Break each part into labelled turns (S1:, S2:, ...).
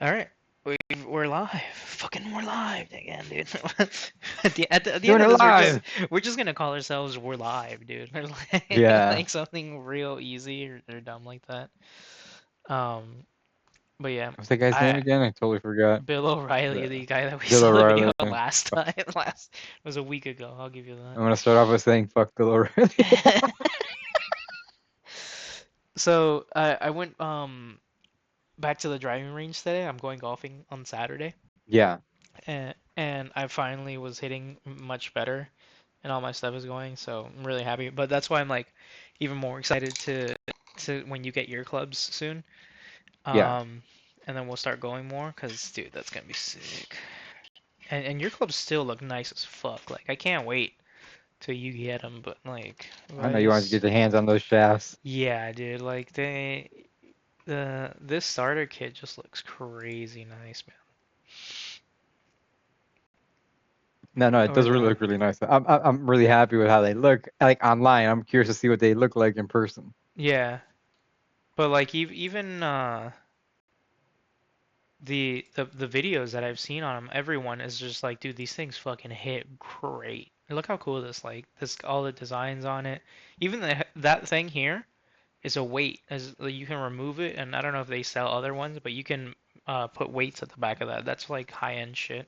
S1: All right, we're live. Fucking, we're live again, dude. At the
S2: Doing
S1: end of
S2: it
S1: this,
S2: live.
S1: we're just gonna call ourselves "We're Live," dude. Or
S2: Yeah.
S1: like something real easy or dumb like that. Um, but yeah,
S2: What's that guy's name
S1: I
S2: again? I totally forgot.
S1: Bill O'Reilly,
S2: The
S1: the guy that we
S2: Bill
S1: saw the video
S2: O'Reilly.
S1: on last time, last it was a week ago. I'll give you
S2: I'm gonna start off with saying fuck Bill O'Reilly.
S1: that. So I went back to the driving range today. I'm going golfing on Saturday.
S2: Yeah.
S1: And I finally was hitting much better, and all my stuff is going, so I'm really happy. But that's why I'm like even more excited to when you get your clubs soon.
S2: Yeah.
S1: Um, and then we'll start going more, cause dude, that's gonna be sick. And your clubs still look nice as fuck. Like I can't wait till you get them. But like,
S2: I know you wanted to
S1: Vice,
S2: get your hands on those shafts.
S1: yeah, dude. Like this starter kit just looks crazy nice, man.
S2: No, it
S1: Or
S2: does really
S1: the
S2: look really nice. I'm really happy with how they look. Like online, I'm curious to see what they look like in person.
S1: yeah, but like even the videos that I've seen on them, everyone is just like, dude, these things fucking hit great. Look how cool this all the designs on it. Even that thing here is a weight, as you can remove it, and I don't know if they sell other ones, but you can put weights at the back of that. That's like high end shit.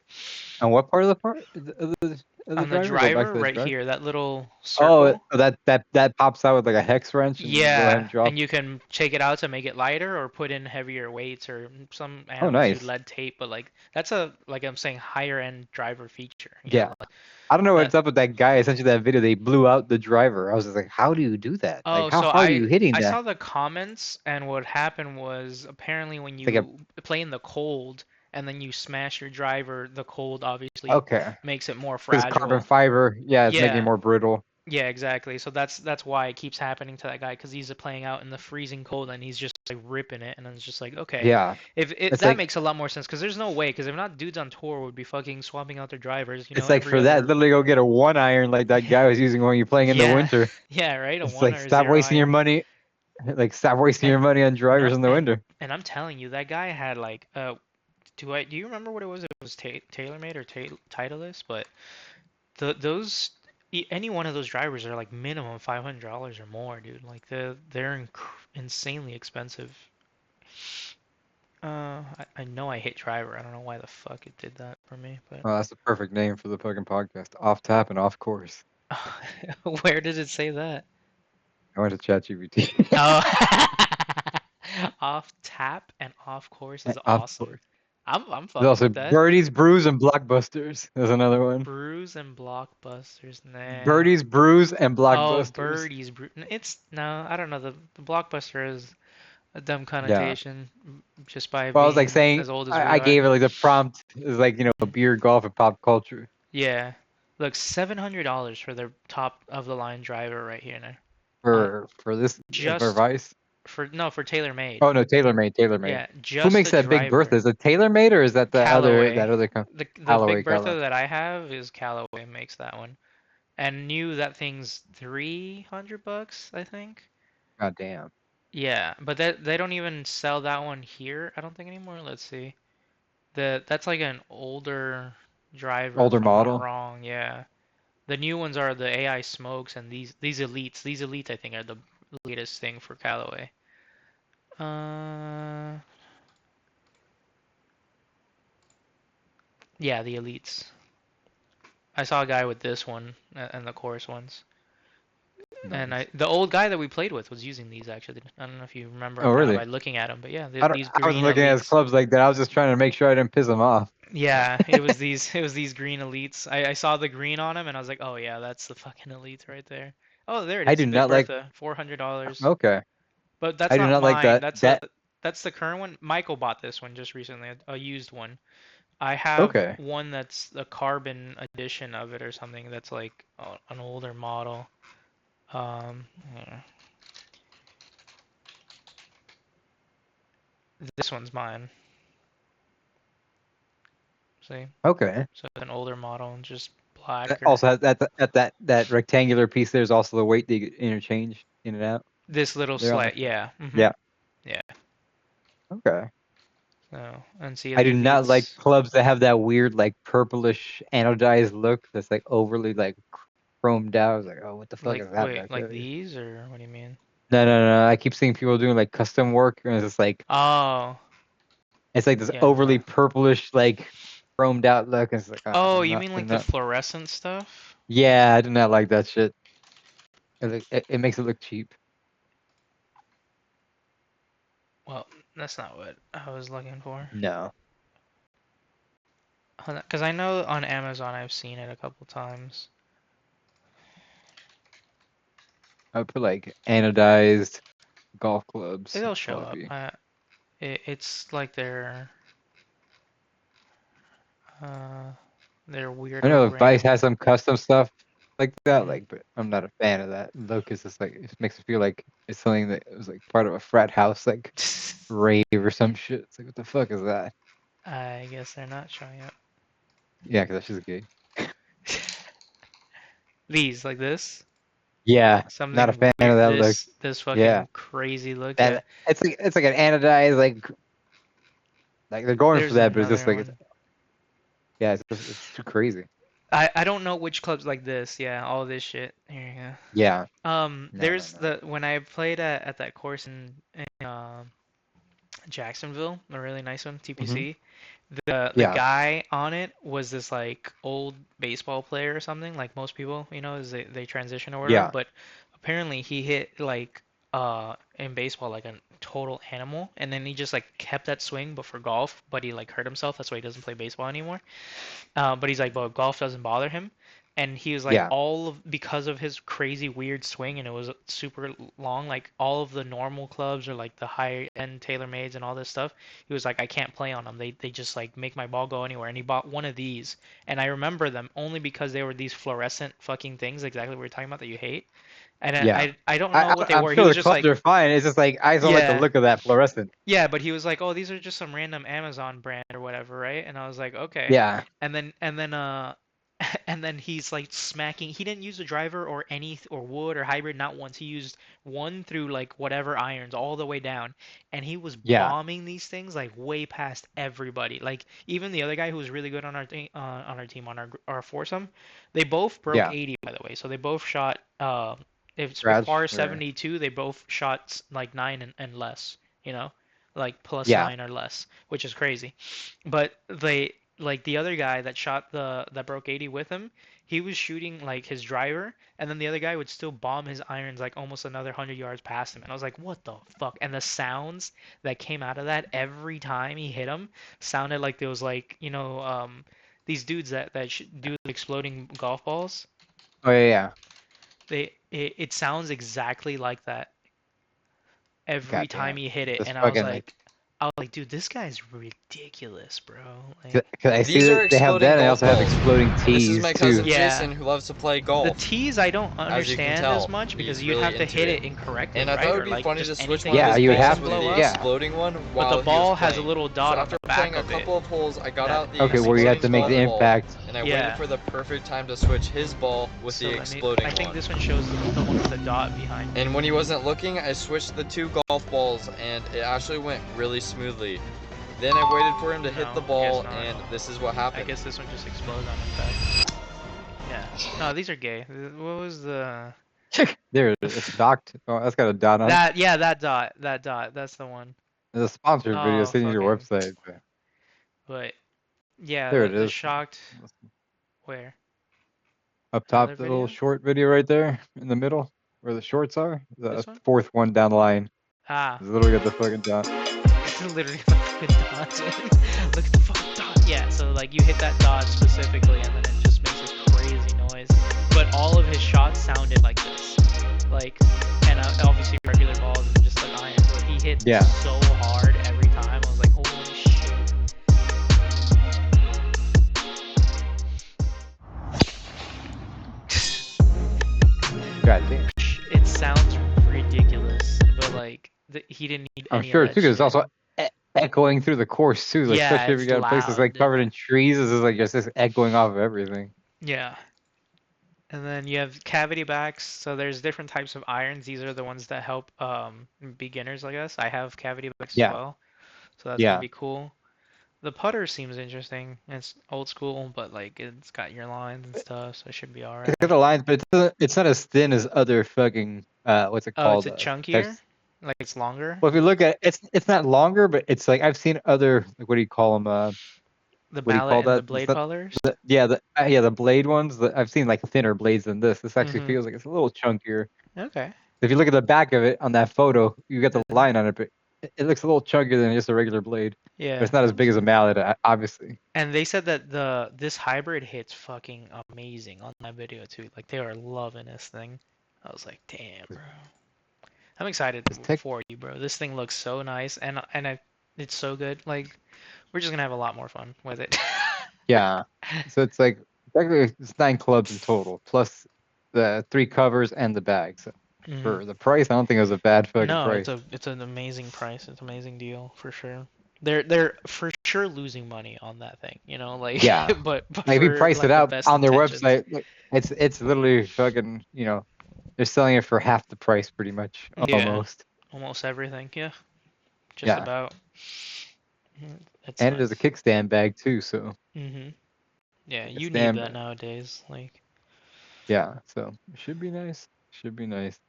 S2: And what part of the part of the
S1: On the
S2: driver? Go back
S1: driver
S2: to the
S1: right
S2: driver.
S1: here, that little
S2: Oh,
S1: circle.
S2: that pops out with like a hex wrench, and you go ahead
S1: Yeah,
S2: and drop
S1: and
S2: it.
S1: you can take it out to make it lighter or put in heavier weights or some
S2: Oh,
S1: animals use
S2: nice.
S1: lead tape, but like that's a like I'm saying higher end driver feature, you know?
S2: Yeah. I don't know
S1: That
S2: what's up with that guy. I sent you that video. They blew out the driver. I was just like, how do you do that? Like,
S1: Oh,
S2: how
S1: so
S2: hard are you hitting
S1: I
S2: that?
S1: saw the comments and what happened was apparently when
S2: It's like
S1: you play in the cold and then you smash your driver, the cold obviously
S2: okay,
S1: makes it more
S2: because carbon
S1: fragile.
S2: fiber, yeah, it's making it
S1: Yeah.
S2: more brittle.
S1: Yeah, exactly. So that's why it keeps happening to that guy because he's playing out in the freezing cold and he's just like ripping it and then it's just like okay,
S2: Yeah,
S1: if it
S2: it's
S1: that
S2: like
S1: makes a lot more sense because there's no way because if not dudes on tour would be fucking swapping out their drivers,
S2: it's like
S1: every
S2: for that,
S1: other
S2: literally go get a 1 iron like that guy was using when you're playing in the
S1: yeah
S2: winter.
S1: yeah right a
S2: It's
S1: one
S2: like
S1: or a
S2: stop
S1: zero
S2: wasting your
S1: iron
S2: money. Like stop wasting
S1: and
S2: your money on
S1: no
S2: drivers in the winter.
S1: and I'm telling you that guy had like do you remember what it was? It was TaylorMade or Titleist, but those any one of those drivers are like minimum $500 or more, dude. Like they're insanely expensive. I know I hit driver. I don't know why the fuck it did that for me, but
S2: Oh, that's the perfect name for the fucking podcast. Off tap and off course.
S1: where did it say that?
S2: I went to ChatGPT.
S1: Oh, off tap and off course is
S2: Off
S1: awesome.
S2: course.
S1: I'm
S2: There's
S1: fucking
S2: also
S1: with that.
S2: Birdies, Brews, and Blockbusters. There's another one.
S1: Brews and blockbusters, nah.
S2: Birdies, Brews, and
S1: Oh,
S2: Blockbusters.
S1: birdies, it's no, I don't know. The blockbuster is a dumb
S2: Yeah.
S1: connotation just by
S2: Well, I was like
S1: being
S2: saying,
S1: as old as we
S2: I
S1: are.
S2: gave it like the prompt is like, beer, golf, and pop culture
S1: Yeah. Look, $700 for their top of the line driver right here now. Uh,
S2: for this for
S1: just
S2: Vice.
S1: for no, for TaylorMade.
S2: Oh no, TaylorMade, TaylorMade.
S1: Yeah,
S2: Who
S1: just
S2: makes
S1: the
S2: that Big Bertha?
S1: driver.
S2: Is it TaylorMade or is that the other
S1: Callaway.
S2: that other company?
S1: The
S2: Callaway,
S1: Big
S2: Callaway.
S1: Bertha that I have is Callaway makes that one. And new that thing's 300 bucks, I think.
S2: God damn.
S1: Yeah, but they don't even sell that one here, I don't think anymore. Let's see. That's like an older driver,
S2: Older
S1: if I'm not
S2: model.
S1: wrong. Yeah. The new ones are the AI smokes and these elites. These elites I think are the latest thing for Callaway. Uh, yeah, the elites. I saw a guy with this one and the chorus ones. And
S2: Nice.
S1: the old guy that we played with was using these actually. I don't know if you remember
S2: Oh
S1: him now
S2: really?
S1: by looking at him, but yeah,
S2: I don't.
S1: these
S2: I wasn't
S1: green
S2: looking at his
S1: elites.
S2: clubs like that. I was just trying to make sure I didn't piss him off.
S1: Yeah, it was these green elites. I saw the green on him and I was like, oh yeah, that's the fucking elites right there. Oh, there it
S2: I
S1: is.
S2: do
S1: Big
S2: not like.
S1: Bertha, $400.
S2: Okay.
S1: But that's
S2: I do
S1: not
S2: not like
S1: mine.
S2: that. That.
S1: That's the current one. Michael bought this one just recently, a used one. I have
S2: Okay.
S1: one that's the carbon edition of it or something that's like an older model. Yeah. This one's mine. See?
S2: Okay.
S1: So an older model, just black
S2: That
S1: or
S2: also has that rectangular piece. There's also the weight they interchange in and out.
S1: this little
S2: There on the
S1: slat.
S2: front.
S1: Yeah.
S2: Yeah.
S1: Yeah.
S2: Okay.
S1: So, and see
S2: I
S1: the
S2: do not like
S1: elites.
S2: clubs that have that weird like purplish anodized look that's like overly like chromed out. I was like, oh, what the fuck
S1: Like,
S2: is that
S1: wait,
S2: back
S1: like
S2: there?
S1: these, or what do you mean?
S2: No. I keep seeing people doing like custom work, and it's just like
S1: Oh,
S2: it's like this
S1: yeah,
S2: overly
S1: no.
S2: purplish like chromed out look. And it's like, I
S1: Oh, you
S2: not,
S1: mean
S2: do
S1: like the
S2: not.
S1: fluorescent stuff?
S2: Yeah, I do not like that shit. It makes it look cheap.
S1: Well, that's not what I was looking for.
S2: No,
S1: Because I know on Amazon I've seen it a couple times.
S2: I would put like anodized golf clubs.
S1: It'll
S2: That's
S1: show
S2: all it'd
S1: up.
S2: be.
S1: It's like uh, their
S2: I
S1: weirder
S2: know Vice
S1: brand.
S2: has some custom stuff like that,
S1: Mhm.
S2: like, but I'm not a fan of that look. It's just like it makes it feel like it's something that was like part of a frat house, like rave or some shit. It's like, what the fuck is that?
S1: I guess they're not showing up.
S2: Yeah, because that's just gay.
S1: These, like this.
S2: Yeah, not a
S1: Something
S2: fan of
S1: weird.
S2: that look.
S1: This
S2: Yeah,
S1: fucking crazy look. Yeah.
S2: that it's like an anodized like they're going for
S1: There's
S2: that, but it's just
S1: another
S2: like it's
S1: one.
S2: yeah, it's too crazy.
S1: I don't know which clubs like this. Yeah, all this shit. Here you go.
S2: Yeah,
S1: There's
S2: no.
S1: the when I played at that course in Jacksonville, a really nice one,
S2: Hmm.
S1: TPC. The
S2: Yeah,
S1: guy on it was this like old baseball player or something, like most people, as they transition or whatever.
S2: yeah,
S1: But apparently he hit like in baseball like a total animal, and then he just like kept that swing, but for golf, but he like hurt himself. That's why he doesn't play baseball anymore. But he's like, but golf doesn't bother him. And he was like,
S2: yeah,
S1: all of because of his crazy weird swing, and it was super long, like all of the normal clubs or like the high end TaylorMades and all this stuff. He was like, I can't play on them. They just like make my ball go anywhere. And he bought one of these, and I remember them only because they were these fluorescent fucking things, exactly what we're talking about that you hate. And
S2: yeah.
S1: I don't know what they
S2: I'm
S1: were. He
S2: sure
S1: was
S2: the
S1: just
S2: clubs
S1: like,
S2: are fine. It's just like I just don't like the
S1: yeah,
S2: look of that fluorescent.
S1: yeah, but he was like, "Oh, these are just some random Amazon brand or whatever, right?" And I was like, "Okay."
S2: Yeah,
S1: And then and then he's like smacking. He didn't use a driver or any or wood or hybrid, not once. He used one through like whatever irons all the way down, and he was
S2: yeah,
S1: bombing these things like way past everybody. Like even the other guy who was really good on our team on our foursome, they both broke
S2: yeah.
S1: 80 by the way. So they both shot if
S2: Scratch
S1: par
S2: or
S1: 72, they both shot like 9 and less, like plus
S2: yeah,
S1: 9 or less, which is crazy. But they like the other guy that shot the that broke 80 with him, he was shooting like his driver, and then the other guy would still bomb his irons like almost another 100 yards past him. And I was like, what the fuck? And the sounds that came out of that every time he hit him sounded like there was like, these dudes that do the exploding golf balls.
S2: oh yeah.
S1: It sounds exactly like that every
S2: God
S1: time
S2: damn.
S1: he hit it,
S2: This
S1: and
S2: fucking like
S1: I was like, dude, this guy's ridiculous, bro. Like,
S2: because I see
S3: These are
S2: that they have that
S3: exploding
S2: and they
S3: golf
S2: also have
S3: balls.
S2: exploding
S3: And this is
S2: tees
S3: my
S2: too.
S3: cousin
S1: yeah,
S3: Jason who loves to play
S1: the
S3: golf.
S1: tees I don't
S3: As you can
S1: understand as
S3: tell,
S1: much because
S3: he's
S1: you'd
S3: really
S1: have to
S3: into
S1: hit
S3: it.
S1: it incorrectly,
S3: And I thought
S1: right?
S3: it would
S1: Or
S3: be
S1: like
S3: funny
S1: just
S3: to switch
S1: anything
S3: one of
S1: with
S2: Yeah,
S3: his
S1: the
S2: you would
S1: tees
S3: balls
S1: can
S2: have
S3: with
S2: to.
S1: blow
S3: the
S1: up.
S2: Yeah.
S3: exploding one
S1: But the
S3: while he was
S1: ball has a
S3: playing.
S1: little
S3: So
S1: dot on
S3: after
S1: the back
S3: playing a
S1: of it.
S3: couple of holes, I got
S1: That
S3: out the
S2: Okay,
S1: that's
S2: where you have to
S3: exploding
S2: make
S3: golf
S2: the
S1: exploding.
S3: ball,
S2: impact.
S3: and I waited
S1: Yeah.
S3: for the perfect time to switch his ball with
S1: So
S3: the
S1: let me.
S3: exploding
S1: I think
S3: one.
S1: this one shows the one with the dot behind it.
S3: And when he wasn't looking, I switched the two golf balls, and it actually went really smoothly. Then I waited for him to hit the
S1: No, I guess
S3: ball,
S1: not.
S3: and this is what
S1: I
S3: happened.
S1: guess this one just explodes on impact. Yeah. No, these are gay. What was the
S2: There it is. It's docked. Oh, that's got a dot on it.
S1: that? Yeah, that dot. That's the one.
S2: There's a sponsored video
S1: Oh,
S2: sitting on your
S1: fucking.
S2: website.
S1: But yeah,
S2: There
S1: the
S2: it
S1: the
S2: is.
S1: shocked. Where?
S2: Up
S1: Another
S2: top, the little
S1: video?
S2: short video right there in the middle, where the shorts are. The
S1: This one?
S2: fourth one down the line.
S1: Ah,
S2: It's literally got the fucking dot.
S1: it's literally the fucking dot. Look at the fucking dot. Yeah, so like you hit that dot specifically, and then it just makes this crazy noise. But all of his shots sounded like this, like, and obviously regular balls and just like irons. But he hit
S2: Yeah.
S1: so hard every time. I was like, holy shit.
S2: God damn.
S1: It sounds ridiculous, but like he didn't need
S2: I'm
S1: any of
S2: sure
S1: that
S2: too, because
S1: shit.
S2: it's also echoing through the course too. Like,
S1: Yeah,
S2: especially if you
S1: it's
S2: got places
S1: loud.
S2: like covered in trees, it's just like just echoing off of everything.
S1: Yeah. And then you have cavity backs. So there's different types of irons. These are the ones that help beginners, I guess. I have cavity backs as
S2: Yeah.
S1: well. So that's gonna
S2: Yeah.
S1: be cool. The putter seems interesting. It's old school, but like it's got your lines and stuff, so it should be all
S2: It's got
S1: right.
S2: the lines, but it's not as thin as other fucking what's it
S1: Oh, it's
S2: called?
S1: a chunkier?
S2: Types.
S1: Like it's longer?
S2: Well, if you look at it, it's not longer, but it's like I've seen other like what do you call them?
S1: The
S2: What do you
S1: mallet
S2: call
S1: and the
S2: that? It's
S1: blade
S2: not
S1: pullers?
S2: yeah the blade ones. I've seen like thinner blades than this. This actually
S1: Mm-hmm.
S2: feels like it's a little chunkier.
S1: Okay.
S2: If you look at the back of it on that photo, you get the
S1: Uh,
S2: line on it, but it looks a little chunkier than just a regular blade. But
S1: Yeah.
S2: it's not as big as a mallet, obviously.
S1: And they said that this hybrid hits fucking amazing on that video too. Like they were loving this thing. I was like, damn, bro. I'm excited
S2: This tech,
S1: for you, bro. This thing looks so nice, and it's so good. Like we're just gonna have a lot more fun with it.
S2: yeah. So it's like technically it's 9 clubs in total, plus the 3 covers and the bag. So
S1: hmm
S2: for the price, I don't think it was a bad fucking
S1: No,
S2: price.
S1: it's an amazing price. It's an amazing deal for sure. They're for sure losing money on that thing, you know, like
S2: Yeah.
S1: but
S2: Like if you
S1: for
S2: price it
S1: like the
S2: out
S1: best
S2: on their
S1: intentions.
S2: website, like, it's literally fucking, they're selling it for half the price pretty much,
S1: Yeah,
S2: almost.
S1: almost everything. Yeah, just
S2: Yeah.
S1: about. It's
S2: And it is a
S1: nice.
S2: kickstand bag too, so
S1: hmm Yeah,
S2: like a
S1: you need
S2: stand
S1: that
S2: bag.
S1: nowadays. Like,
S2: Yeah, so it should be nice. Should be nice.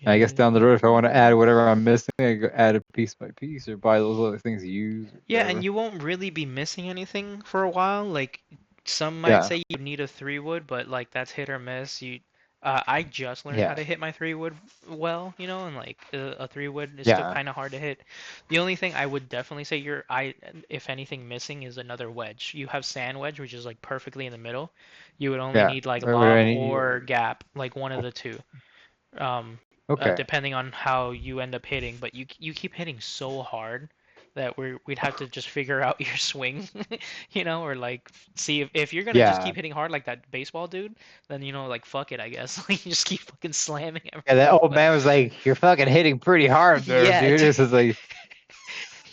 S2: And I guess
S1: should
S2: down the road, if I want to add
S1: be.
S2: whatever I'm missing, I go add it piece by piece or buy those other things used or
S1: Yeah, and
S2: whatever.
S1: you won't really be missing anything for a while. Like, some might
S2: Yeah,
S1: say you need a 3 wood, but like that's hit or miss. I just learned how
S2: yeah,
S1: to hit my 3 wood well, and like a 3 wood is still
S2: yeah,
S1: kind of hard to hit. The only thing I would definitely say if anything missing is another wedge. You have sand wedge, which is like perfectly in the middle. You would only
S2: yeah.
S1: need like
S2: What do
S1: lob
S2: I need?
S1: or gap, like one of the two. Um,
S2: Okay.
S1: depending on how you end up hitting, but you keep hitting so hard that we'd have to just figure out your swing, or like see if you're gonna just
S2: Yeah.
S1: keep hitting hard like that baseball dude, then like fuck it, I guess. Like you just keep fucking slamming
S2: Yeah, that
S1: everything.
S2: old
S1: But
S2: man was like, "You're fucking hitting pretty hard there,
S1: yeah,
S2: dude." This is like,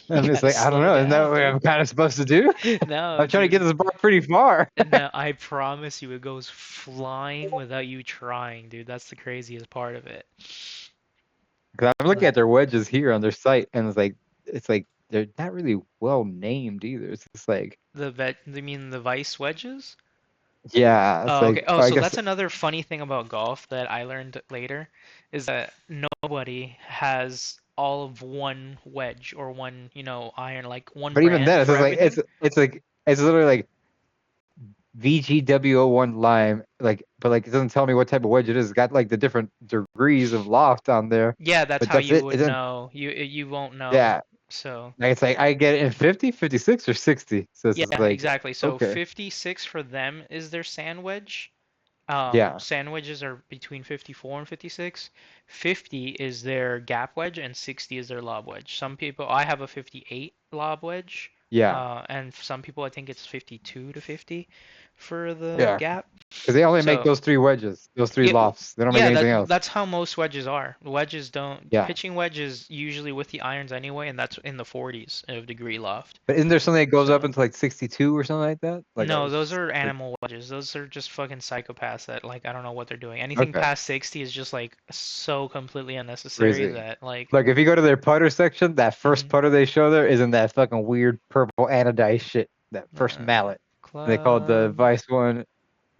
S1: you
S2: I'm just
S1: gotta
S2: like, I don't
S1: slow
S2: know. Isn't that
S1: down,
S2: what
S1: dude.
S2: I'm kind of supposed to do?
S1: No,
S2: I'm trying to get
S1: dude.
S2: this bar pretty far.
S1: No, I promise you, it goes flying without you trying, dude. That's the craziest part of it.
S2: Because I'm looking
S1: But
S2: at their wedges here on their site, and it's like they're not really well named either. It's just like,
S1: you mean the Vice wedges?
S2: yeah, it's
S1: Oh, okay.
S2: like,
S1: Oh,
S2: I
S1: so
S2: guess,
S1: that's another funny thing about golf that I learned later is that nobody has all of one wedge or one, iron, like one
S2: but even
S1: brand
S2: then, it's
S1: for
S2: just like
S1: everything.
S2: it's literally like VGW01 lime, like, but like it doesn't tell me what type of wedge it is. It's got like the different degrees of loft on there,
S1: Yeah, that's
S2: but
S1: how
S2: that's
S1: you
S2: it. It
S1: would
S2: doesn't,
S1: know. You won't know.
S2: yeah,
S1: So,
S2: like it's like I get it in 50, 56, or 60. So it's
S1: yeah,
S2: just like,
S1: exactly. So
S2: okay,
S1: 56 for them is their sand wedge.
S2: yeah,
S1: Sandwiches are between 54 and 56. 50 is their gap wedge, and 60 is their lob wedge. I have a 58 lob wedge,
S2: yeah,
S1: and some people I think it's 52 to 50 for the
S2: yeah,
S1: gap.
S2: because they only make
S1: So
S2: those 3 wedges, those three
S1: yeah,
S2: lofts. They don't make
S1: yeah,
S2: anything else.
S1: that's how most wedges are. Wedges don't
S2: Yeah.
S1: pitching wedges usually with the irons anyway, and that's in the 40s of degree loft.
S2: But isn't there something that goes up
S1: So
S2: into like 62 or something like that? Like I
S1: no,
S2: was
S1: those
S2: just
S1: are
S2: like,
S1: animal wedges. Those are just fucking psychopaths that like I don't know what they're doing. Anything
S2: okay,
S1: past 60 is just like so completely unnecessary
S2: crazy.
S1: that like
S2: Look, if you go to their putter section, that first
S1: mhm.
S2: putter they show there isn't that fucking weird purple anodized shit. That first
S1: uh,
S2: mallet. They call it the
S1: club
S2: Vice one,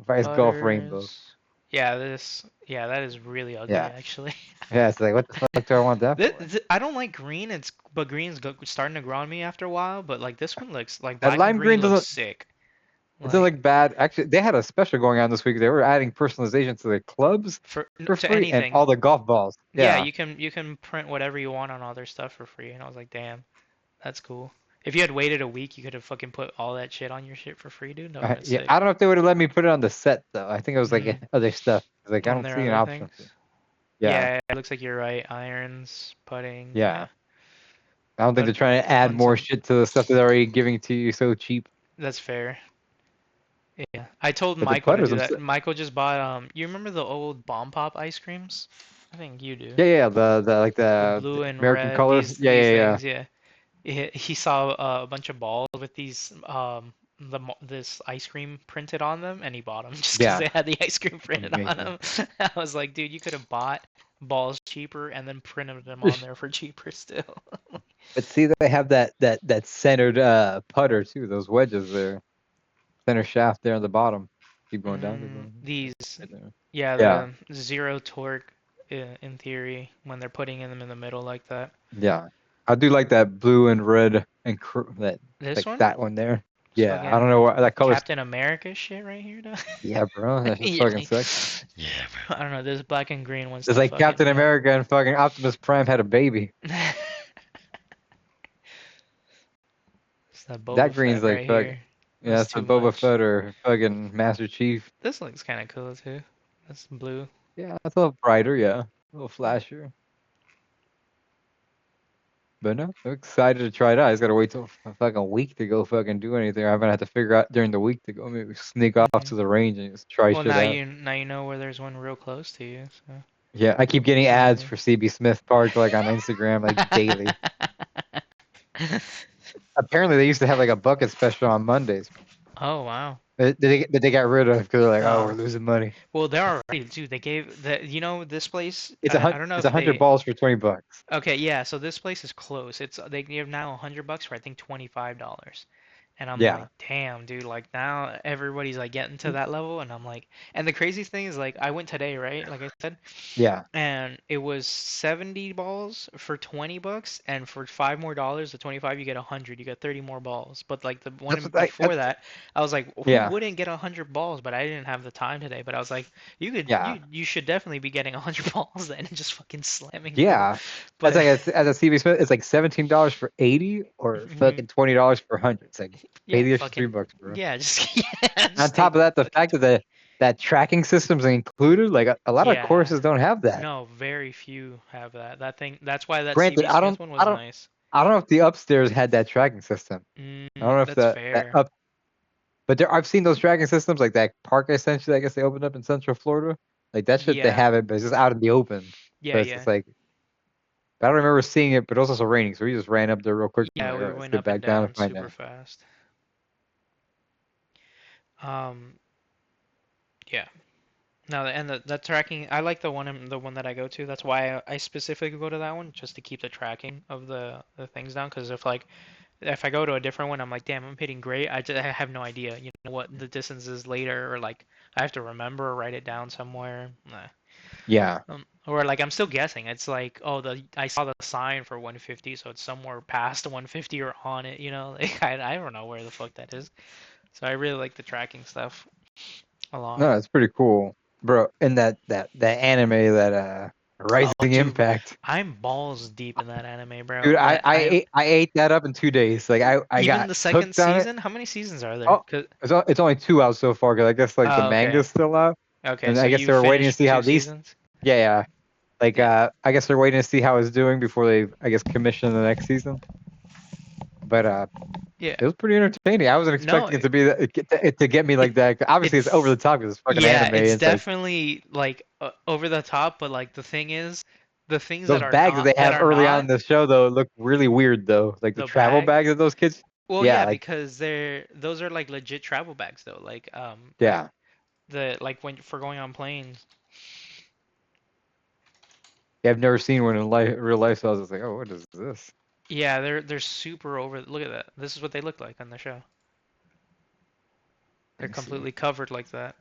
S2: Vice Golf Rainbow.
S1: butters. Yeah, that is really ugly
S2: Yeah.
S1: actually.
S2: Yeah, it's like, what the fuck do I want that for?
S1: I don't like green. But green's starting to grow on me after a while. But like this one looks like
S2: That
S1: black and
S2: lime
S1: green
S2: green
S1: looks
S2: doesn't,
S1: sick.
S2: it doesn't
S1: Like
S2: look bad. Actually, they had a special going on this week. They were adding personalization to the clubs for
S1: to
S2: free and
S1: anything.
S2: all the golf balls.
S1: Yeah,
S2: Yeah.
S1: you can print whatever you want on all their stuff for free. And I was like, damn. That's cool. If you had waited a week, you could have fucking put all that shit on your shit for free, dude. That would have been
S2: Yeah,
S1: sick.
S2: I don't know if they would have let me put it on the set though. I think it was like
S1: Mm,
S2: other stuff. Like I
S1: on
S2: don't
S1: their
S2: see an
S1: other
S2: option.
S1: things.
S2: Yeah.
S1: Yeah, it looks like you're right. Irons, putting.
S2: Yeah.
S1: Yeah,
S2: I don't think
S1: but
S2: they're trying to add more
S1: until
S2: shit to the stuff that they're already giving to you so cheap.
S1: that's fair. Yeah, I told
S2: But the
S1: Michael to
S2: putters,
S1: do that. Michael just bought you remember the old Bomb Pop ice creams? I think you do.
S2: yeah, the like
S1: The
S2: the
S1: blue and
S2: American
S1: red.
S2: color.
S1: These
S2: Yeah.
S1: things. Yeah. He saw a bunch of balls with these this ice cream printed on them, and he bought them just because
S2: Yeah.
S1: they had the ice cream printed on
S2: Amazing.
S1: them. I was like, dude, you could have bought balls cheaper and then printed them on there for cheaper still.
S2: But see, they have that centered putter too. Those wedges there, center shaft there on the bottom. Keep going down. Keep going
S1: These,
S2: right there.
S1: yeah,
S2: Yeah,
S1: the zero torque, in theory, when they're putting them in the middle like that.
S2: yeah. I do like that blue and red and that
S1: This
S2: like
S1: one?
S2: that one there.
S1: It's
S2: Yeah, I don't know
S1: fucking
S2: what that color's.
S1: Captain America shit right here, though.
S2: Yeah, bro, that's just
S1: Yeah,
S2: fucking sexy.
S1: yeah, bro. I don't know. This black and green one's
S2: It's
S1: the
S2: like
S1: fucking
S2: Captain
S1: man.
S2: America and fucking Optimus Prime had a baby.
S1: It's that Boba
S2: That green's
S1: Fett
S2: like
S1: right
S2: fuck.
S1: here.
S2: Yeah,
S1: That's
S2: that's the
S1: too
S2: Boba
S1: much.
S2: Fett or fucking Master Chief.
S1: This looks kind of cool too. That's blue.
S2: Yeah, that's a little brighter. Yeah, a little flashier. But no, I'm excited to try it out. I just gotta wait till a fucking week to go fucking do anything. I'm gonna have to figure out during the week to go maybe sneak off
S1: Mhm.
S2: to the range and just try
S1: Well,
S2: shit out.
S1: now you know where there's one real close to you. So.
S2: Yeah, I keep getting ads
S1: Easy.
S2: for CB Smith Park like on Instagram like daily. Apparently they used to have like a bucket special on Mondays.
S1: Oh wow.
S2: That they got rid of because they're like, oh, we're
S1: Oh
S2: losing money.
S1: well, they're already dude. They gave the this place.
S2: It's a
S1: I don't know
S2: it's a
S1: if
S2: hundred
S1: they.
S2: balls for $20.
S1: Okay, yeah. So this place is close. It's they give now $100 for I think $25. And I'm like,
S2: Yeah,
S1: damn, dude, like now everybody's like getting to that level, and I'm like, and the craziest thing is like I went today, right? Like I said,
S2: yeah.
S1: and it was 70 balls for $20, and for five more dollars, the 25 you get 100, you get 30 more balls. But like the
S2: That's
S1: one
S2: what I.
S1: before that, I was like, who
S2: Yeah,
S1: wouldn't get 100 balls? But I didn't have the time today. But I was like,
S2: yeah,
S1: you should definitely be getting 100 balls then and just fucking slamming people.
S2: yeah. That's
S1: But
S2: like as a CB Smith, it's like $17 for 80 or fucking $20 for 100. It's like pay
S1: yeah,
S2: the extra
S1: fucking
S2: $3, bro.
S1: yeah, just yeah,
S2: On
S1: just
S2: top
S1: take
S2: of
S1: the
S2: that, the
S1: fucking
S2: fact that that tracking system's included, like a lot of
S1: yeah.
S2: courses don't have that.
S1: No, very few have that. That thing. That's why that
S2: Granted,
S1: CB Smith one
S2: I
S1: was
S2: don't,
S1: nice.
S2: I don't know if the upstairs had that tracking system. I don't know if
S1: That's
S2: that
S1: fair.
S2: up, but there I've seen those tracking systems like that park essentially. I guess they opened up in Central Florida. Like that shit, they
S1: Yeah,
S2: have it, but it's just out in the open.
S1: yeah,
S2: So it's
S1: yeah,
S2: just like I don't remember seeing it, but it was also raining, so we just ran up there real quick. And
S1: yeah.
S2: like, all
S1: We
S2: right, let's
S1: went
S2: get
S1: up and
S2: back down and
S1: down
S2: find
S1: super
S2: that.
S1: fast. Um, yeah. No, and the tracking. I like the one that I go to. That's why I specifically go to that one just to keep the tracking of the things down. Because if I go to a different one, I'm like, damn, I'm hitting great. I have no idea, what the distance is later, or like I have to remember or write it down somewhere. Nah.
S2: Yeah,
S1: Or like I'm still guessing. It's like, oh, the I saw the sign for 150, so it's somewhere past 150 or on it. Like I don't know where the fuck that is. So I really like the tracking stuff a lot.
S2: no, it's pretty cool, bro. And that anime that
S1: Oh,
S2: Rising
S1: dude,
S2: Impact.
S1: I'm balls deep in that anime, bro.
S2: Dude, I ate that up in 2 days. Like I
S1: Even
S2: got
S1: the second
S2: hooked on it.
S1: season. How many seasons are there?
S2: Oh, it's only two out so far because I guess like the
S1: Oh, okay,
S2: manga's still out,
S1: okay.
S2: and
S1: So
S2: I guess
S1: you
S2: they were waiting to
S1: finished
S2: see how
S1: two
S2: these.
S1: seasons?
S2: Yeah, yeah. Like
S1: Yeah,
S2: I guess they're waiting to see how it's doing before they I guess commission the next season. But
S1: yeah.
S2: it was pretty entertaining. I wasn't
S1: No,
S2: expecting it to be to get me
S1: it
S2: like that. Obviously, it's over
S1: it's
S2: the top because it's fucking
S1: yeah,
S2: anime. And
S1: it's
S2: it's like
S1: definitely like over the top. But like the thing is, the things
S2: those bags that they
S1: that
S2: have
S1: are
S2: early on
S1: not
S2: in the show though look really weird though. Like the
S1: the
S2: travel
S1: bag.
S2: bags of those kids.
S1: Well,
S2: Yeah,
S1: yeah,
S2: like
S1: because those are like legit travel bags though. Like
S2: yeah.
S1: the like when for going on planes.
S2: Yeah, I've never seen one in real life, so I was just like, oh, what is this?
S1: Yeah, they're super over. Look at that. This is what they look like on the show.
S2: Let
S1: They're
S2: me see.
S1: completely covered like that.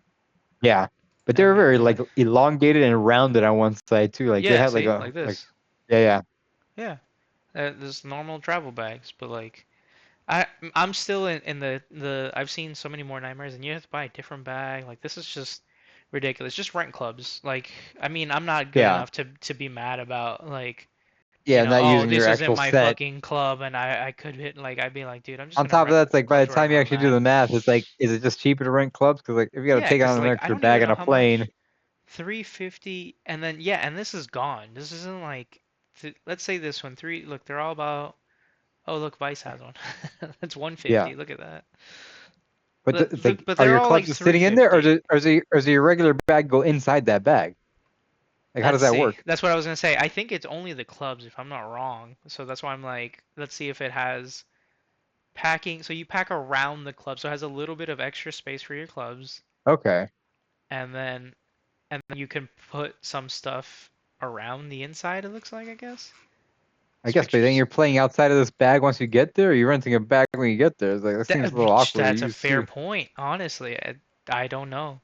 S2: Yeah, but they were
S1: And
S2: very like elongated and rounded on one side too. Like they
S1: yeah,
S2: had like
S1: see,
S2: a
S1: like
S2: like
S1: this.
S2: yeah, yeah.
S1: Yeah, there's normal travel bags, but like I I'm still in the I've seen so many more nightmares, and you have to buy a different bag. Like this is just ridiculous. Just rent clubs. Like I mean, I'm not good
S2: Yeah,
S1: enough to be mad about like
S2: yeah, not
S1: oh,
S2: using
S1: this
S2: your
S1: isn't
S2: actual
S1: my
S2: set.
S1: fucking club, and I could hit like I'd be like, dude, I'm just
S2: On
S1: gonna
S2: top of
S1: rent
S2: that, it's like by the
S1: clubs
S2: time
S1: wherever
S2: you
S1: I'm
S2: actually do
S1: at.
S2: the math, it's like, is it just cheaper to rent clubs? Because like if you got to
S1: Yeah,
S2: take
S1: cause
S2: on an
S1: like I
S2: extra
S1: don't even
S2: bag on
S1: know
S2: a
S1: how
S2: plane,
S1: much 350, and then yeah, and this is gone. This isn't like let's say this one three. Look, they're all about. Oh, look, Vice has one. That's
S2: yeah.
S1: 150. Look at that.
S2: But it's like,
S1: But
S2: are
S1: they're
S2: your
S1: all like
S2: clubs just sitting in there, or
S1: 350.
S2: does your regular bag go inside that bag? Like how does
S1: Let's
S2: that
S1: see.
S2: work?
S1: That's what I was gonna say. I think it's only the clubs, if I'm not wrong. So that's why I'm like, let's see if it has packing. So you pack around the club, so it has a little bit of extra space for your clubs,
S2: Okay.
S1: and then you can put some stuff around the inside. It looks like, I guess.
S2: I guess, but then you're playing outside of this bag once you get there, or you're renting a bag when you get there. It's like that seems a little awkward to
S1: That's a
S2: use
S1: fair
S2: too.
S1: point. Honestly, I don't know.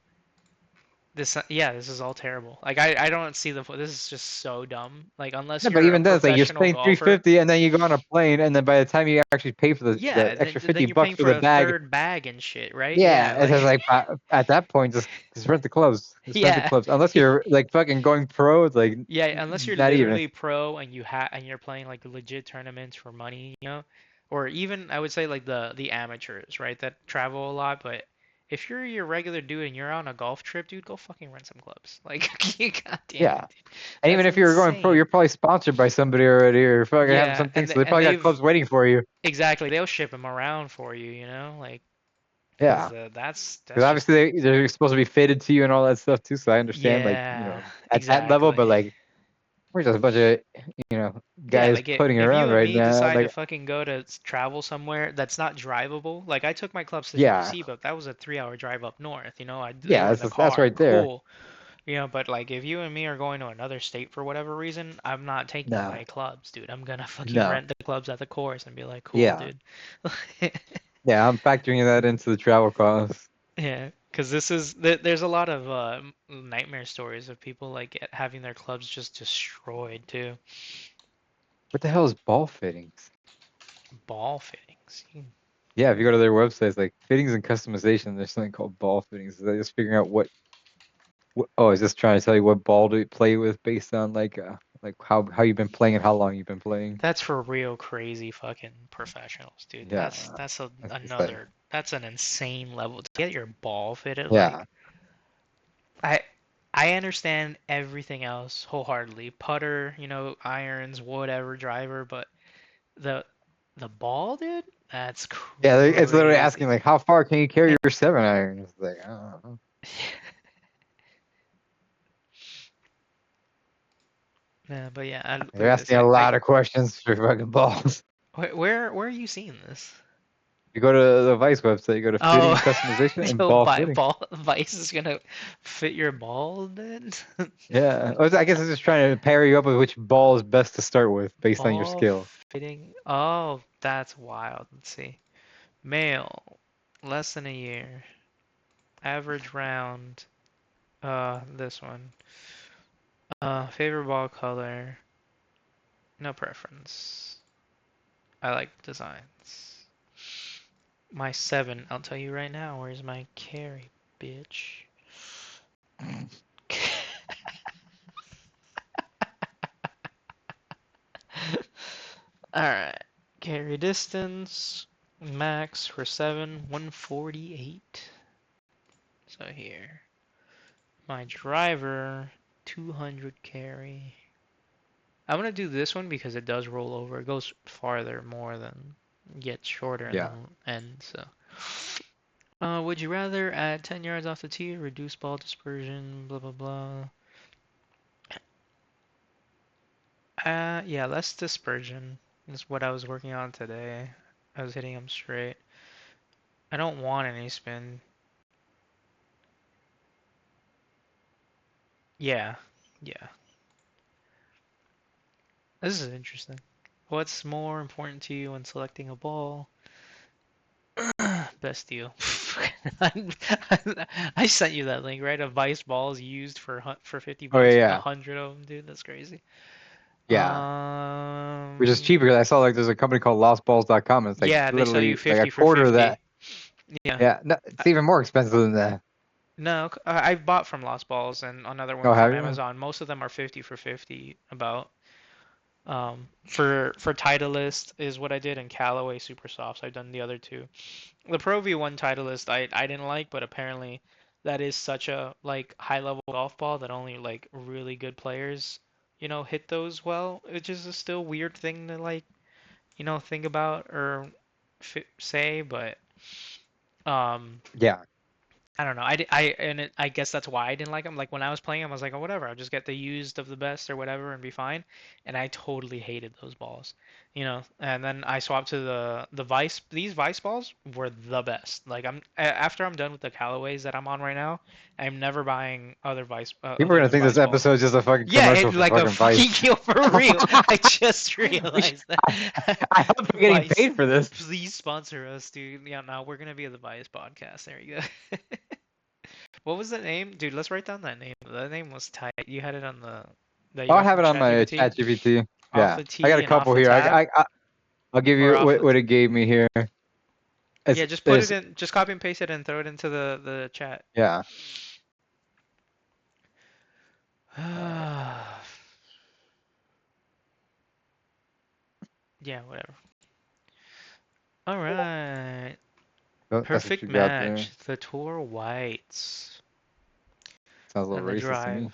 S1: Yeah, this is all terrible. Like I don't see this is just so dumb. Like unless
S2: No, but
S1: you're a
S2: even then, it's like you're
S1: professional
S2: spending
S1: golfer,
S2: 350, and then you go on a plane, and then by the time you actually pay for the
S1: yeah,
S2: extra
S1: then
S2: 50
S1: you're
S2: bucks
S1: paying
S2: for
S1: for
S2: the
S1: a
S2: bag,
S1: third bag and shit, right? Yeah,
S2: yeah, it's
S1: like
S2: just like at that point, just rent the clubs. Just rent the
S1: yeah.
S2: clubs. Unless you're like fucking going pro, it's like
S1: Yeah, unless you're
S2: not even.
S1: literally pro and you're playing like legit tournaments for money, or even I would say like the amateurs, right, that travel a lot. But if you're your regular dude and you're on a golf trip, dude, go fucking rent some clubs. Like, god damn
S2: Yeah,
S1: it, dude,
S2: and even
S1: that's
S2: if you're going pro,
S1: insane.
S2: you're probably sponsored by somebody already, or fucking have
S1: Yeah,
S2: something. So they
S1: and
S2: probably got
S1: they've
S2: clubs waiting for you.
S1: exactly they'll ship them around for you, like because
S2: Yeah. Because
S1: that's just
S2: obviously they're supposed to be fitted to you and all that stuff too. So I understand, like,
S1: yeah,
S2: at that level, but
S1: exactly.
S2: like we're just a bunch of, you know,
S1: Yeah,
S2: guys
S1: like
S2: putting
S1: if
S2: around
S1: you and
S2: right
S1: me
S2: now.
S1: decide to
S2: Like,
S1: fucking go to travel somewhere that's not drivable, like I took my clubs to
S2: yeah,
S1: GBC, but that was a 3 hour drive up north, they
S2: yeah,
S1: were in the
S2: that's
S1: car,
S2: right there.
S1: cool, but like if you and me are going to another state for whatever reason, I'm not taking
S2: No,
S1: my clubs, dude. I'm gonna fucking
S2: no,
S1: rent the clubs at the course and be like, cool,
S2: yeah,
S1: dude.
S2: yeah. I'm factoring that into the travel costs.
S1: Yeah, because there's a lot of nightmare stories of people like having their clubs just destroyed too.
S2: What the hell is ball fittings?
S1: Ball fittings.
S2: Yeah, if you go to their websites, like fittings and customization, there's something called ball fittings. They're just figuring out what. Oh, is this trying to tell you what ball to play with based on like how you've been playing and how long you've been playing?
S1: That's for real crazy fucking professionals, dude.
S2: Yeah, it's like
S1: That's an insane level to get your ball fitted.
S2: yeah.
S1: Like I I understand everything else wholeheartedly. Putter, irons, whatever, driver, but the the ball, dude, that's
S2: Yeah, it's literally asking
S1: crazy.
S2: like, how far can you carry your 7 iron? It's like, I don't know.
S1: Yeah, but yeah,
S2: They're
S1: look at this.
S2: asking a lot of questions for fucking balls.
S1: Where are you seeing this?
S2: You go to the Vice website, you go to fitting
S1: Oh,
S2: and customization and
S1: yo,
S2: ball fitting.
S1: Vice is gonna fit your ball then?
S2: Yeah, I guess it's just trying to pair you up with which ball is best to start with based on your
S1: Ball
S2: skill.
S1: fitting. Oh, that's wild. Let's see. Male, less than a year. Average round. This one. Favorite ball color. No preference. I like designs. My 7, I'll tell you right now. Where's my carry, bitch? Alright. Carry distance. Max for 7, 148. So here. My driver, 200 carry. I'm gonna do this one because it does roll over. It goes farther more than gets shorter in the
S2: Yeah.
S1: end. So, would you rather add 10 yards off the tee, reduce ball dispersion, blah blah blah. Yeah, less dispersion. That's what I was working on today. I was hitting them straight. I don't want any spin. Yeah, yeah. This is interesting. What's more important to you when selecting a ball? Best deal. I sent you that link, right? Of Vice balls used for 50
S2: Oh yeah,
S1: bucks,
S2: yeah,
S1: 100 of them, dude. That's crazy.
S2: yeah. Which is cheaper because I saw like there's a company called lostballs.com and it's like
S1: Yeah, they sell you
S2: literally like a
S1: 50 for
S2: quarter of
S1: 50.
S2: that.
S1: Yeah.
S2: Yeah, no, it's
S1: I-
S2: even more expensive than that.
S1: No, I've bought from Lost Balls and another one
S2: Oh,
S1: from
S2: have you?
S1: Amazon. Most of them are 50 for 50 about. For Titleist is what I did, and Callaway Super Softs. I've done the other two. The Pro V1 Titleist I didn't like, but apparently that is such a like high level golf ball that only like really good players, hit those well. Which is a still weird thing to like, think about or say, but um
S2: Yeah,
S1: I don't know. I guess that's why I didn't like them. Like when I was playing them, I was like, oh, whatever. I'll just get the used of the best or whatever and be fine. And I totally hated those balls. And then I swapped to the Vice. These Vice balls were the best. Like after I'm done with the Callaways that I'm on right now, I'm never buying other
S2: People are gonna
S1: other
S2: think this
S1: Vice balls.
S2: episode is just a fucking
S1: Yeah,
S2: commercial
S1: it,
S2: for
S1: like a
S2: fucking
S1: fucking
S2: Vice.
S1: kill for real. I just
S2: We should-
S1: realized that.
S2: I hope we're getting
S1: Vice,
S2: paid for this.
S1: please sponsor us, dude. Yeah, no, we're gonna be the Vice podcast. There you go. What was the name, dude? Let's write down that name. That name was tight. You had it on that you
S2: Oh, I
S1: got
S2: have
S1: from
S2: it on my
S1: ChatGPT?
S2: ChatGPT.
S1: Off
S2: Yeah,
S1: the T
S2: I got a
S1: and off
S2: couple
S1: the
S2: here.
S1: tab,
S2: I'll give
S1: or
S2: you
S1: off the
S2: what it gave me here.
S1: Yeah, just put it
S2: There's
S1: in. Just copy and paste it and throw it into the chat.
S2: yeah.
S1: Yeah, whatever. All right.
S2: Oh, that's what
S1: Perfect
S2: you got there.
S1: match. The Tour Whites
S2: Sounds a little
S1: and the
S2: racist to
S1: Drive.
S2: me.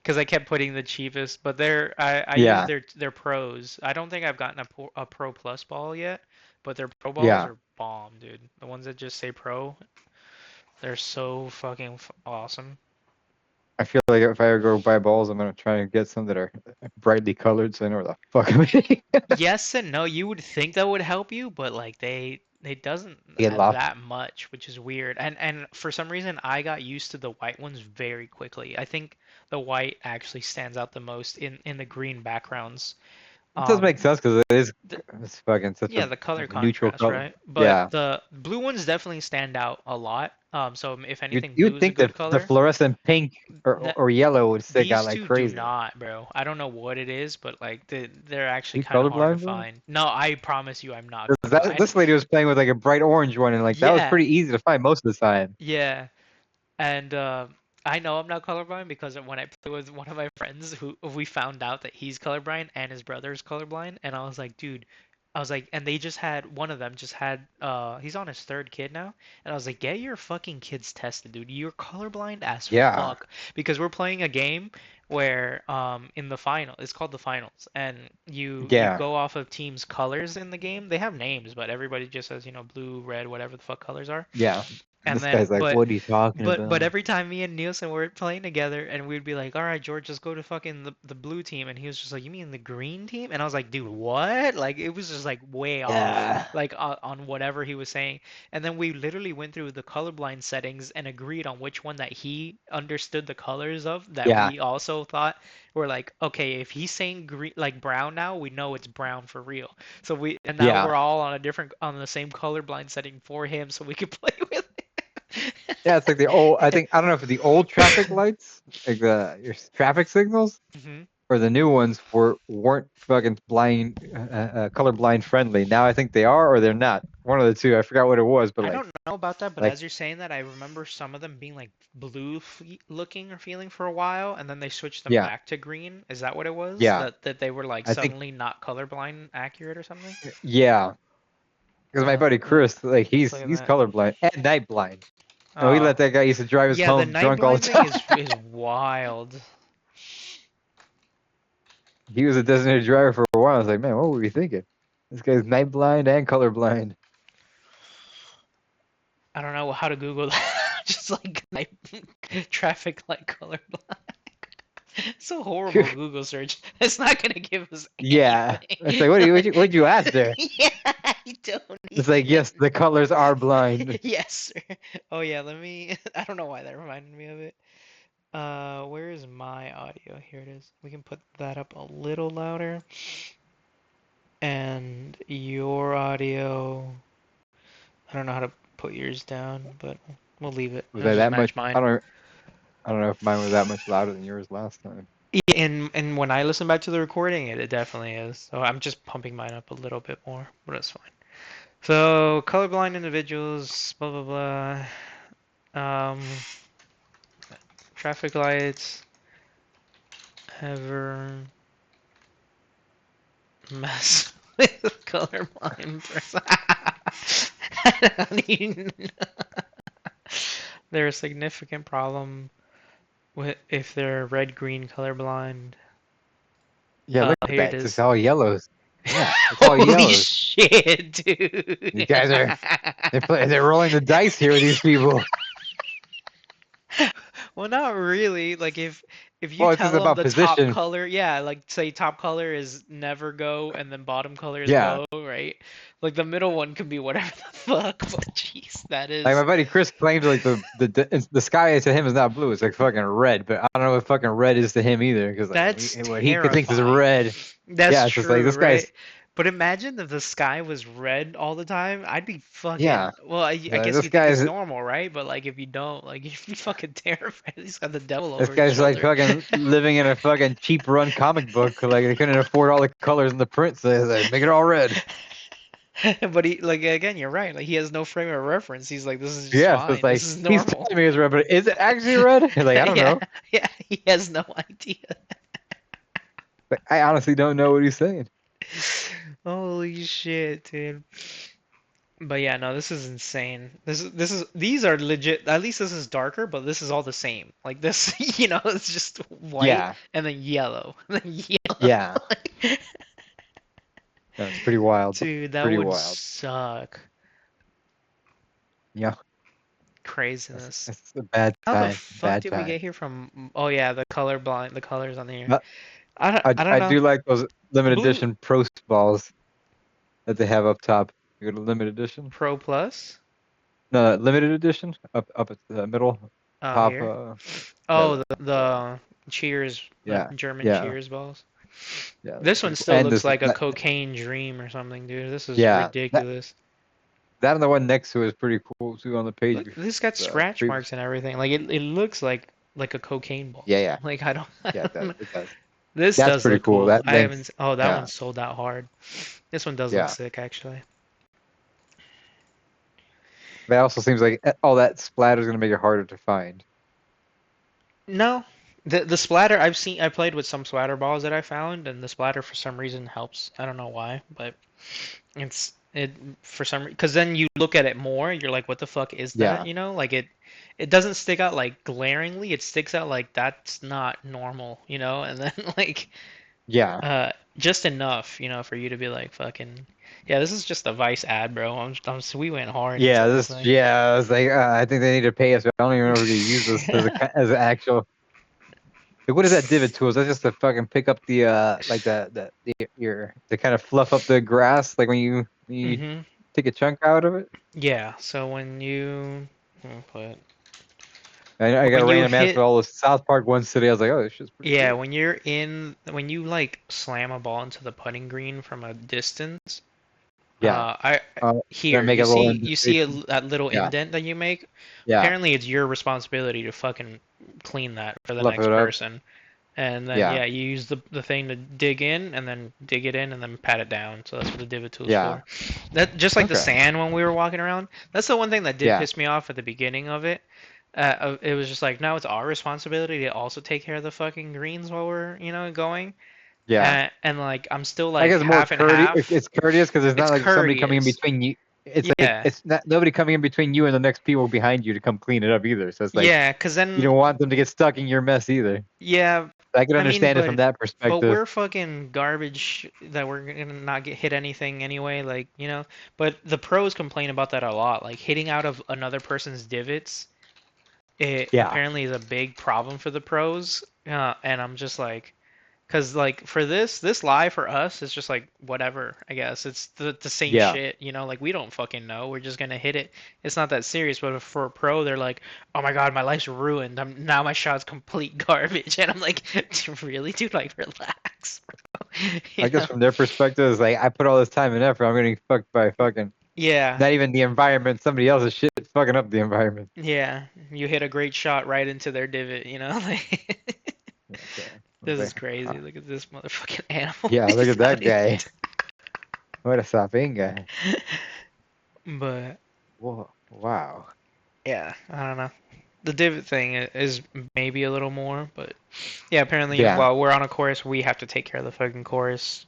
S1: Because I kept putting the cheapest, but I
S2: Yeah.
S1: use their pros. I don't think I've gotten a Pro Plus ball yet, but their Pro balls
S2: Yeah.
S1: are bomb, dude. The ones that just say Pro, they're so fucking awesome.
S2: I feel like if I ever go buy balls, I'm gonna try and get some that are brightly colored, so I know where the fuck I'm hitting.
S1: Yes and no. You would think that would help you, but like they doesn't
S2: Get
S1: have
S2: lost.
S1: that much, which is weird. And for some reason, I got used to the white ones very quickly. I think the white actually stands out the most in the green backgrounds.
S2: It does make sense because it's fucking such
S1: Yeah,
S2: a
S1: the color
S2: neutral
S1: contrast,
S2: color.
S1: right? But
S2: Yeah.
S1: the blue ones definitely stand out a lot. So if anything,
S2: You
S1: blue
S2: would
S1: is a
S2: think
S1: good
S2: that the
S1: color.
S2: fluorescent pink
S1: That
S2: or yellow would stick out
S1: These
S2: like
S1: two do
S2: crazy.
S1: not, bro. I don't know what it is, but like they're actually
S2: You
S1: kind of hard to
S2: colorblind, bro?
S1: find. No, I promise you, I'm not
S2: 'Cause
S1: colorblind.
S2: this lady was playing with like a bright orange one, and like that was
S1: Yeah,
S2: pretty easy to find most of the time.
S1: yeah. And I know I'm not colorblind because when I play with one of my friends who we found out that he's colorblind and his brother's colorblind, and I was like, dude, I was like, and they just had one of them just had he's on his third kid now, and I was like, get your fucking kids tested, dude. You're colorblind as
S2: Yeah.
S1: fuck because we're playing a game where in the final, it's called the finals, and you
S2: Yeah.
S1: go off of teams' colors in the game. They have names, but everybody just says, blue, red, whatever the fuck colors are.
S2: Yeah.
S1: And
S2: This
S1: then,
S2: guy's like, what are you talking
S1: but
S2: about?
S1: every time me and Nielsen were playing together, and we'd be like, "All right, George, just go to fucking the blue team," and he was just like, "You mean the green team?" And I was like, "Dude, what?" Like it was just like way
S2: Yeah.
S1: off, like on whatever he was saying. And then we literally went through the colorblind settings and agreed on which one that he understood the colors of that
S2: Yeah.
S1: we also thought were like, okay, if he's saying green like brown now, we know it's brown for real. So now
S2: Yeah.
S1: we're all on the same colorblind setting for him, so we could play with it.
S2: Yeah, it's like the old. I don't know if the old traffic lights, like your traffic signals, or the new ones weren't fucking color blind friendly. Now I think they are, or they're not. One of the two. I forgot what it was, but
S1: I
S2: like,
S1: don't know about that, but
S2: like-
S1: as you're saying that, I remember some of them being like blue looking or feeling for a while, and then they switched them
S2: Yeah.
S1: back to green. Is that what it was?
S2: Yeah.
S1: That they were like
S2: I think-
S1: suddenly not colorblind accurate or something?
S2: yeah. Because my buddy Chris, like he's
S1: look at that.
S2: colorblind and night blind. And we let that guy used to drive us
S1: Yeah,
S2: home
S1: the night
S2: drunk all the
S1: blind
S2: time.
S1: thing is wild.
S2: He was a designated driver for a while. I was like, man, what were we thinking? This guy's night blind and colorblind.
S1: I don't know how to Google that. Just like traffic light colorblind. It's a horrible Google search. It's not gonna give us
S2: Yeah.
S1: anything.
S2: It's like, what'd you ask there?
S1: Yeah, I don't.
S2: It's like, yes, the colors are blind.
S1: Yes, sir. Oh yeah, I don't know why that reminded me of it. Where is my audio? Here it is. We can put that up a little louder. And your audio, I don't know how to put yours down, but we'll leave it.
S2: Was
S1: It'll
S2: I
S1: just
S2: that
S1: match
S2: much?
S1: mine.
S2: I don't know if mine was that much louder than yours last time.
S1: Yeah, and when I listen back to the recording, it definitely is. So I'm just pumping mine up a little bit more, but it's fine. So colorblind individuals, blah blah blah. Traffic lights ever mess with colorblind person? I don't even know. There's a significant problem with if they're red-green colorblind.
S2: Yeah, look at
S1: here
S2: that.
S1: it is.
S2: It's all yellows. Yeah, it's all
S1: Holy
S2: yellows.
S1: shit, dude!
S2: You guys are they're rolling the dice here with these people.
S1: Well, not really. Like if you
S2: Well, it's just
S1: tell them
S2: about
S1: the top
S2: position.
S1: color, yeah, like say top color is never go and then bottom color is
S2: Yeah.
S1: go, right? Like the middle one can be whatever the fuck. But jeez, that
S2: Like my
S1: is
S2: buddy Chris claims like the sky to him is not blue, it's like fucking red, but I don't know what fucking red is to him either, because like
S1: that's
S2: what he thinks is
S1: terrifying.
S2: red,
S1: That's
S2: yeah, it's just like
S1: true,
S2: this guy's,
S1: right? But imagine if the sky was red all the time. I'd be
S2: yeah,
S1: fucking. Well, I
S2: like,
S1: guess
S2: this
S1: you think it's
S2: guy's
S1: normal, right? But like if you don't, like you'd be fucking terrified. He's got the devil
S2: this
S1: over his
S2: guy's like
S1: shoulder.
S2: fucking living in a fucking cheap run comic book, like they couldn't afford all the colors in the print, so they like, make it all red.
S1: But he like again, you're right. Like he has no frame of reference. He's like, this is just
S2: Yeah, so it's
S1: fine. This
S2: like
S1: is
S2: he's
S1: normal.
S2: telling me it's red, but is it actually red? Like I don't
S1: Yeah,
S2: know.
S1: yeah. He has no idea.
S2: Like, I honestly don't know what he's saying.
S1: Holy shit, dude. But yeah, no, this is insane. These are legit. At least this is darker, but this is all the same. Like this, it's just white
S2: Yeah,
S1: and then yellow, and then yellow.
S2: yeah, no, it's pretty wild,
S1: Dude, that
S2: pretty
S1: would
S2: wild.
S1: suck.
S2: Yeah,
S1: Craziness.
S2: that's a bad
S1: How the
S2: time,
S1: fuck
S2: bad
S1: did we
S2: time.
S1: get here from? Oh yeah, the color blind, the colors on here.
S2: Uh,
S1: I don't
S2: I
S1: know.
S2: do like those limited
S1: Blue
S2: edition Pro balls that they have up top. You go to limited edition.
S1: Pro Plus.
S2: No, limited edition up at the middle
S1: Oh,
S2: top.
S1: here.
S2: Yeah,
S1: Oh, the Cheers, the
S2: yeah,
S1: German
S2: yeah,
S1: Cheers balls.
S2: yeah. That's
S1: This one
S2: pretty cool.
S1: still
S2: And
S1: looks
S2: this,
S1: like a
S2: that,
S1: cocaine dream or something, dude. This is
S2: yeah,
S1: ridiculous.
S2: that and the one next to it is pretty cool too on the page.
S1: Look, this got
S2: The
S1: scratch
S2: previous.
S1: marks and everything. Like it looks like a cocaine ball.
S2: Yeah, yeah,
S1: Like I don't, I
S2: yeah. It
S1: don't
S2: does.
S1: know.
S2: It does.
S1: This
S2: That's
S1: does
S2: pretty
S1: look
S2: cool.
S1: cool.
S2: That
S1: I haven't.
S2: length.
S1: Oh, that
S2: Yeah,
S1: one sold out hard. This one does look
S2: yeah.
S1: sick, actually.
S2: That also seems like all that splatter is gonna make it harder to find.
S1: No, the splatter I've seen. I played with some splatter balls that I found, and the splatter for some reason helps. I don't know why, but it for some because then you look at it more. You're like, what the fuck is that?
S2: Yeah,
S1: Like it doesn't stick out like glaringly. It sticks out like that's not normal. And then like
S2: yeah.
S1: just enough, for you to be like fucking. Yeah, this is just a Vice ad, bro. We went hard into
S2: Yeah,
S1: this
S2: this.
S1: thing.
S2: Yeah, I was like, I think they need to pay us. But I don't even know if we can use this as an actual. Like, what is that divot tool? Is that just to fucking pick up the like the your to kind of fluff up the grass, like when you
S1: hmm
S2: take a chunk out of it?
S1: Yeah, so when you put
S2: I got a
S1: when you
S2: random ads
S1: hit
S2: for all the South Park ones today. I was like, oh, this shit's pretty
S1: yeah,
S2: cool.
S1: when you like slam a ball into the putting green from a distance,
S2: Yeah.
S1: I
S2: Gonna
S1: here
S2: make a little
S1: you see
S2: indentation.
S1: that little
S2: Yeah.
S1: indent that you make?
S2: Yeah.
S1: Apparently it's your responsibility to fucking clean that for the
S2: Fluff
S1: next
S2: it up.
S1: person. And then
S2: Yeah.
S1: yeah, you use the thing to dig in and then dig it in and then pat it down. So that's what the divot tool's
S2: Yeah.
S1: for. That just like the
S2: Okay.
S1: sand when we were walking around. That's the one thing that did
S2: Yeah.
S1: piss me off at the beginning of it. It was just like, now it's our responsibility to also take care of the fucking greens while we're, going.
S2: Yeah.
S1: And like I'm still
S2: I
S1: like
S2: guess more
S1: half and half.
S2: It's courteous because it's
S1: It's
S2: not like somebody coming in
S1: courteous.
S2: between you. It's like
S1: Yeah.
S2: it's not nobody coming in between you and the next people behind you to come clean it up either. So it's like
S1: Yeah, 'cause
S2: you
S1: then
S2: don't want them to get stuck in your mess either.
S1: yeah,
S2: I can
S1: I mean,
S2: understand it from that
S1: but
S2: perspective.
S1: we're fucking garbage that we're gonna not get hit anything anyway, like, But the pros complain about that a lot, like hitting out of another person's divots. It
S2: Yeah.
S1: apparently is a big problem for the pros, and I'm just like, because like for this live for us is just like whatever, I guess it's the same
S2: Yeah.
S1: shit, like we don't fucking know, we're just gonna hit it. It's not that serious, but for a pro, they're like, oh my god, my life's ruined. Now my shot's complete garbage, and I'm like, really, dude, like relax, bro.
S2: I guess from their perspective, it's like I put all this time and effort. I'm getting fucked by fucking
S1: Yeah,
S2: not even the environment. Somebody else's shit is fucking up the environment.
S1: yeah, you hit a great shot right into their divot, like.
S2: Okay.
S1: This
S2: Okay.
S1: is crazy. Look at this motherfucking animal.
S2: Yeah, look
S1: He's
S2: at that
S1: not even-
S2: guy. What a sopping guy.
S1: But
S2: Whoa. Wow.
S1: yeah, I don't know. The divot thing is maybe a little more, but yeah, apparently
S2: Yeah.
S1: while we're on a course, we have to take care of the fucking course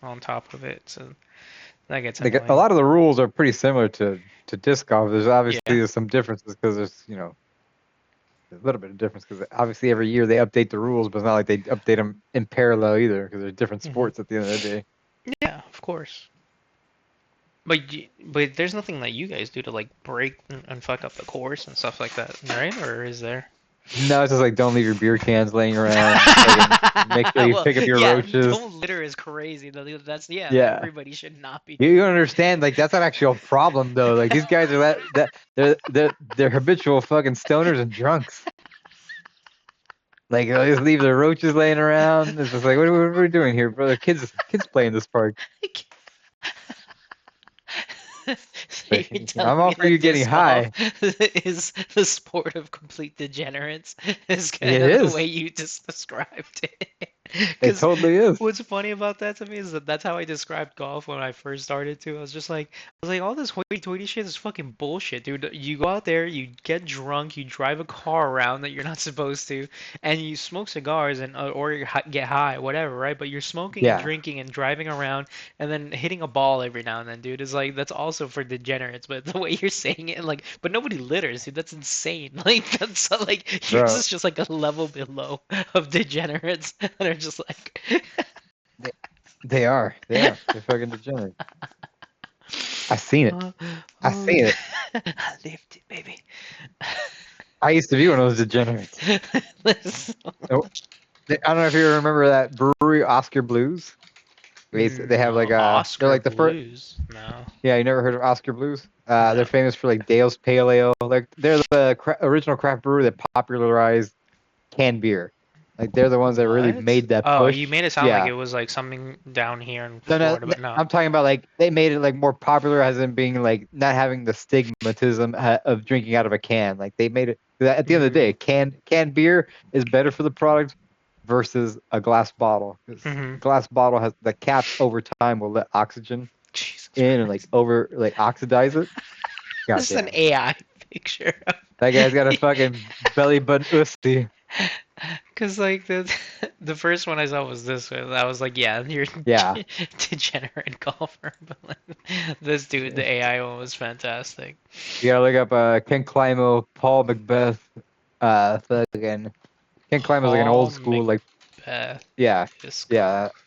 S1: on top of it. So that gets
S2: Like
S1: annoying.
S2: a lot of the rules are pretty similar to disc golf. There's obviously
S1: Yeah.
S2: there's some differences because there's a little bit of difference because obviously every year they update the rules, but it's not like they update them in parallel either because they're different
S1: Mhm.
S2: sports at the end of the day.
S1: Yeah, of course. But there's nothing that you guys do to like break and fuck up the course and stuff like that, right? Or is there?
S2: No, it's just like don't leave your beer cans laying around. Fucking make sure you
S1: Well,
S2: pick up your
S1: yeah,
S2: roaches.
S1: don't litter is crazy. That's yeah,
S2: Yeah.
S1: everybody should not be
S2: You
S1: doing
S2: don't understand, like that's not actually a problem though. Like these guys are they're habitual fucking stoners and drunks. Like they just leave their roaches laying around. It's just like what are we doing here, brother? Kids play in this park.
S1: So
S2: Like,
S1: you're telling
S2: I'm
S1: me
S2: all for
S1: that
S2: you getting
S1: disc golf
S2: high.
S1: is the sport of complete degenerates? Is kind
S2: It
S1: of the
S2: is.
S1: way you just described it.
S2: It
S1: Because
S2: totally is.
S1: what's funny about that to me is that that's how I described golf when I first started too. I was like, all this hoity-toity shit is fucking bullshit, dude. You go out there, you get drunk, you drive a car around that you're not supposed to, and you smoke cigars and or get high, whatever, right? But you're smoking and
S2: Yeah.
S1: drinking and driving around and then hitting a ball every now and then, dude, is like that's also for degenerates. But the way you're saying it, like, but nobody litters, dude. That's insane. Like that's like yours
S2: Bro,
S1: is just like a level below of degenerates that are just like.
S2: they are. They're fucking degenerate. I seen it. I
S1: Oh,
S2: seen it.
S1: I lived it, baby.
S2: I used to be one of those degenerates. Oh, I don't know if you remember that brewery, Oscar Blues. They have like
S1: No,
S2: they're
S1: Oscar
S2: like the first.
S1: Blues. No.
S2: Yeah, you never heard of Oscar Blues?
S1: No.
S2: They're famous for like Dale's Pale Ale. Like they're the original craft brewery that popularized canned beer. Like they're the ones that really
S1: What?
S2: made that
S1: Oh,
S2: push.
S1: you made it sound like
S2: Yeah.
S1: it was like something down here in
S2: No, no,
S1: Florida, but no.
S2: I'm talking about like they made it like more popular as in being like not having the stigmatism of drinking out of a can. Like they made it at the end of the day, canned beer is better for the product versus a glass bottle. 'Cause
S1: Mm-hmm.
S2: glass bottle has the caps over time will let oxygen
S1: Jesus
S2: in and like oxidize it.
S1: This is an
S2: Goddamn.
S1: AI picture.
S2: That guy's got a fucking belly button ussy.
S1: Cause like the first one I saw was this one. I was like, yeah, you're
S2: Yeah.
S1: degenerate golfer. But like, this dude, the AI one was fantastic.
S2: You gotta look up Ken Climo, Paul Macbeth, fucking Ken Climo's like an
S1: Paul
S2: old school like
S1: Macbeth
S2: yeah.
S1: disc
S2: Yeah.
S1: golf.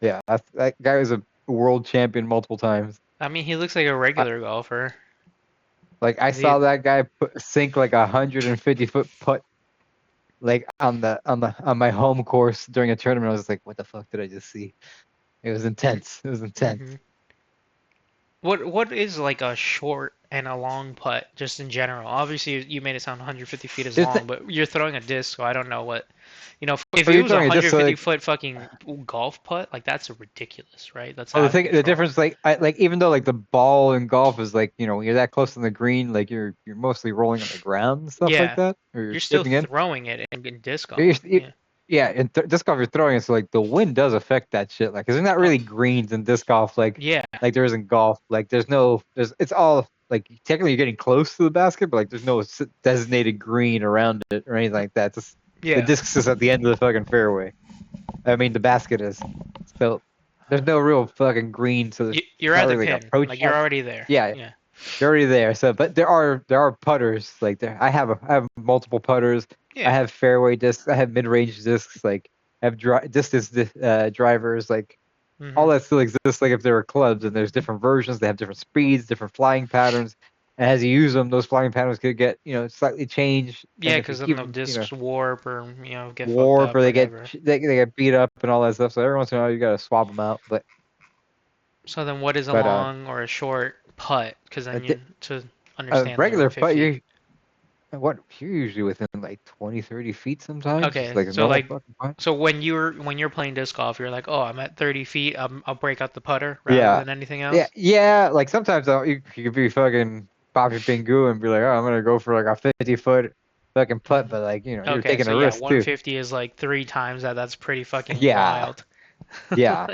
S2: Yeah. That guy was a world champion multiple times.
S1: I mean, he looks like a regular golfer.
S2: Like I
S1: Is he-
S2: saw that guy sink like 150-foot putt like on my home course during a tournament. I was just like, what the fuck did I just see? It was intense. It was intense.
S1: Mhm. What is like a short and a long putt, just in general? Obviously, you made it sound 150 feet is
S2: Just
S1: long, but you're throwing a disc, so I don't know what. You know, if
S2: Well,
S1: it
S2: you're
S1: was a
S2: throwing it just so
S1: 150
S2: like
S1: foot fucking golf putt, like that's ridiculous, right? That's
S2: well,
S1: out of
S2: the
S1: control.
S2: difference, like, like even though like the ball in golf is like, you know, when you're that close to the green, like you're mostly rolling on the ground and stuff like
S1: Yeah,
S2: that, or you're
S1: you're still
S2: chipping in.
S1: throwing it in disc golf.
S2: You're,
S1: Yeah.
S2: yeah, in disc golf you're throwing it, so like the wind does affect that shit. Like, 'cause there's not really greens in disc golf,
S1: Yeah.
S2: like there is in golf. Like, it's all like technically you're getting close to the basket, but like there's no designated green around it or anything like that. Just the
S1: Yeah.
S2: disc is at the end of the fucking fairway. I mean, the basket is. So there's no real fucking green, so there's
S1: You're
S2: not
S1: at the
S2: really like
S1: pin.
S2: approach
S1: Like you're
S2: shot.
S1: already there.
S2: Yeah.
S1: Yeah.
S2: You're already there. So, but there are putters like there. I have multiple putters.
S1: Yeah.
S2: I have fairway discs. I have mid-range discs. Like I have distance drivers. Like
S1: Mhm.
S2: all that still exists. Like if there were clubs and there's different versions, they have different speeds, different flying patterns. And as you use them, those flying patterns could get slightly changed.
S1: Yeah,
S2: And if you
S1: because then
S2: keep
S1: the
S2: them,
S1: discs warp or get fucked
S2: warp
S1: up,
S2: or they
S1: whatever.
S2: they get beat up and all that stuff. So every once in a while you gotta swap them out. But
S1: So then, what is a
S2: but
S1: long or a short putt? Because then
S2: di-
S1: to
S2: a
S1: understand
S2: regular
S1: the
S2: putt,
S1: 150.
S2: you're usually within like 20-30 feet sometimes.
S1: Okay,
S2: Just like a
S1: so
S2: normal
S1: like,
S2: fucking putt.
S1: so when you're playing disc golf, you're like, oh, I'm at 30 feet. I'll break out the putter rather
S2: Yeah.
S1: than anything else.
S2: Yeah. Like sometimes you could be fucking Bobby Pingu and be like, oh, I'm gonna go for like a 50-foot fucking putt, but like you're
S1: Okay,
S2: taking
S1: so
S2: a
S1: yeah,
S2: risk too.
S1: 150 is like 3 times that. That's pretty fucking
S2: Yeah.
S1: wild.
S2: Yeah.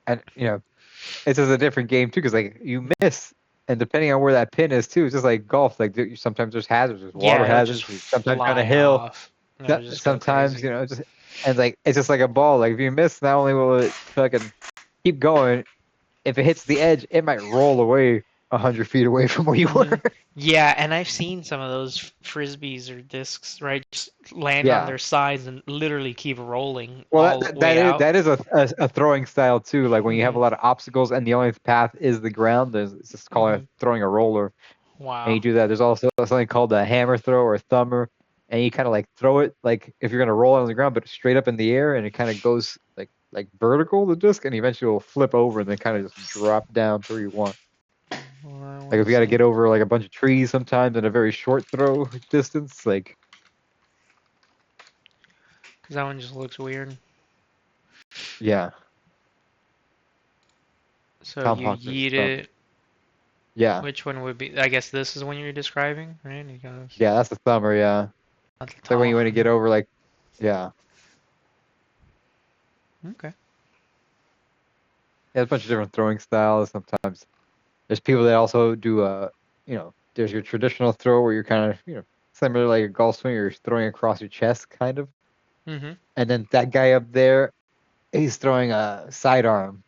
S2: And it's just a different game too, because like you miss, and depending on where that pin is too, it's just like golf. Like sometimes there's hazards, there's water
S1: Yeah, it'll
S2: hazards,
S1: just
S2: sometimes on a
S1: fly
S2: hill.
S1: off. It'll just go
S2: Sometimes
S1: crazy.
S2: just and like it's just like a ball. Like if you miss, not only will it fucking keep going, if it hits the edge, it might roll away 100 feet away from where you were.
S1: Yeah, and I've seen some of those frisbees or discs, right? Just land
S2: Yeah.
S1: on their sides and literally keep rolling
S2: Well,
S1: all the way out.
S2: that is a throwing style too. Like when you have a lot of obstacles and the only path is the ground, it's just called throwing a roller.
S1: Wow.
S2: and you do that. There's also something called a hammer throw or a thumber, and you kind of like throw it like if you're gonna roll it on the ground, but straight up in the air, and it kind of goes like vertical the disc, and eventually will flip over and then kind of just drop down to where you want.
S1: Well, I
S2: Like
S1: wanna
S2: if you got to
S1: see.
S2: get over like a bunch of trees sometimes in a very short throw distance, like
S1: 'Cause that one just looks weird.
S2: yeah,
S1: So you
S2: tomahawk versus
S1: yeet
S2: thumb.
S1: it.
S2: Yeah,
S1: Which one would be? I guess this is one you're describing, right? You goes
S2: yeah, that's the thumber. Yeah,
S1: not the
S2: it's like when you want to get
S1: tomahawk.
S2: over like yeah.
S1: Okay.
S2: There's a bunch of different throwing styles. Sometimes there's people that also do there's your traditional throw where you're kind of similar like a golf swing, you're throwing across your chest kind of,
S1: Mm-hmm.
S2: and then that guy up there, he's throwing a sidearm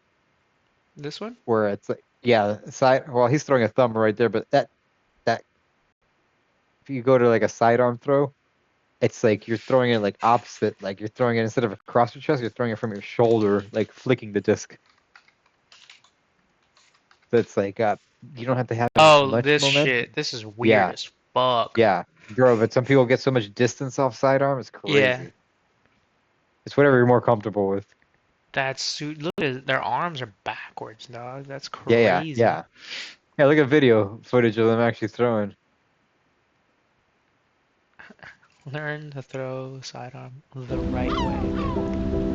S1: This one?
S2: where it's like well he's throwing a thumb right there, but that if you go to like a sidearm throw, it's like you're throwing it like opposite, like you're throwing it instead of across your chest, you're throwing it from your shoulder, like flicking the disc. So it's like you don't have to have as
S1: Oh,
S2: much
S1: this
S2: momentum.
S1: shit. This is weird
S2: Yeah,
S1: as fuck.
S2: yeah, bro. But some people get so much distance off sidearm, it's
S1: Yeah.
S2: crazy. It's whatever you're more comfortable with.
S1: Look at their arms are backwards, dog. That's
S2: Yeah, yeah,
S1: crazy.
S2: yeah. Yeah, look at video footage of them actually throwing.
S1: Learn to throw sidearm the right way.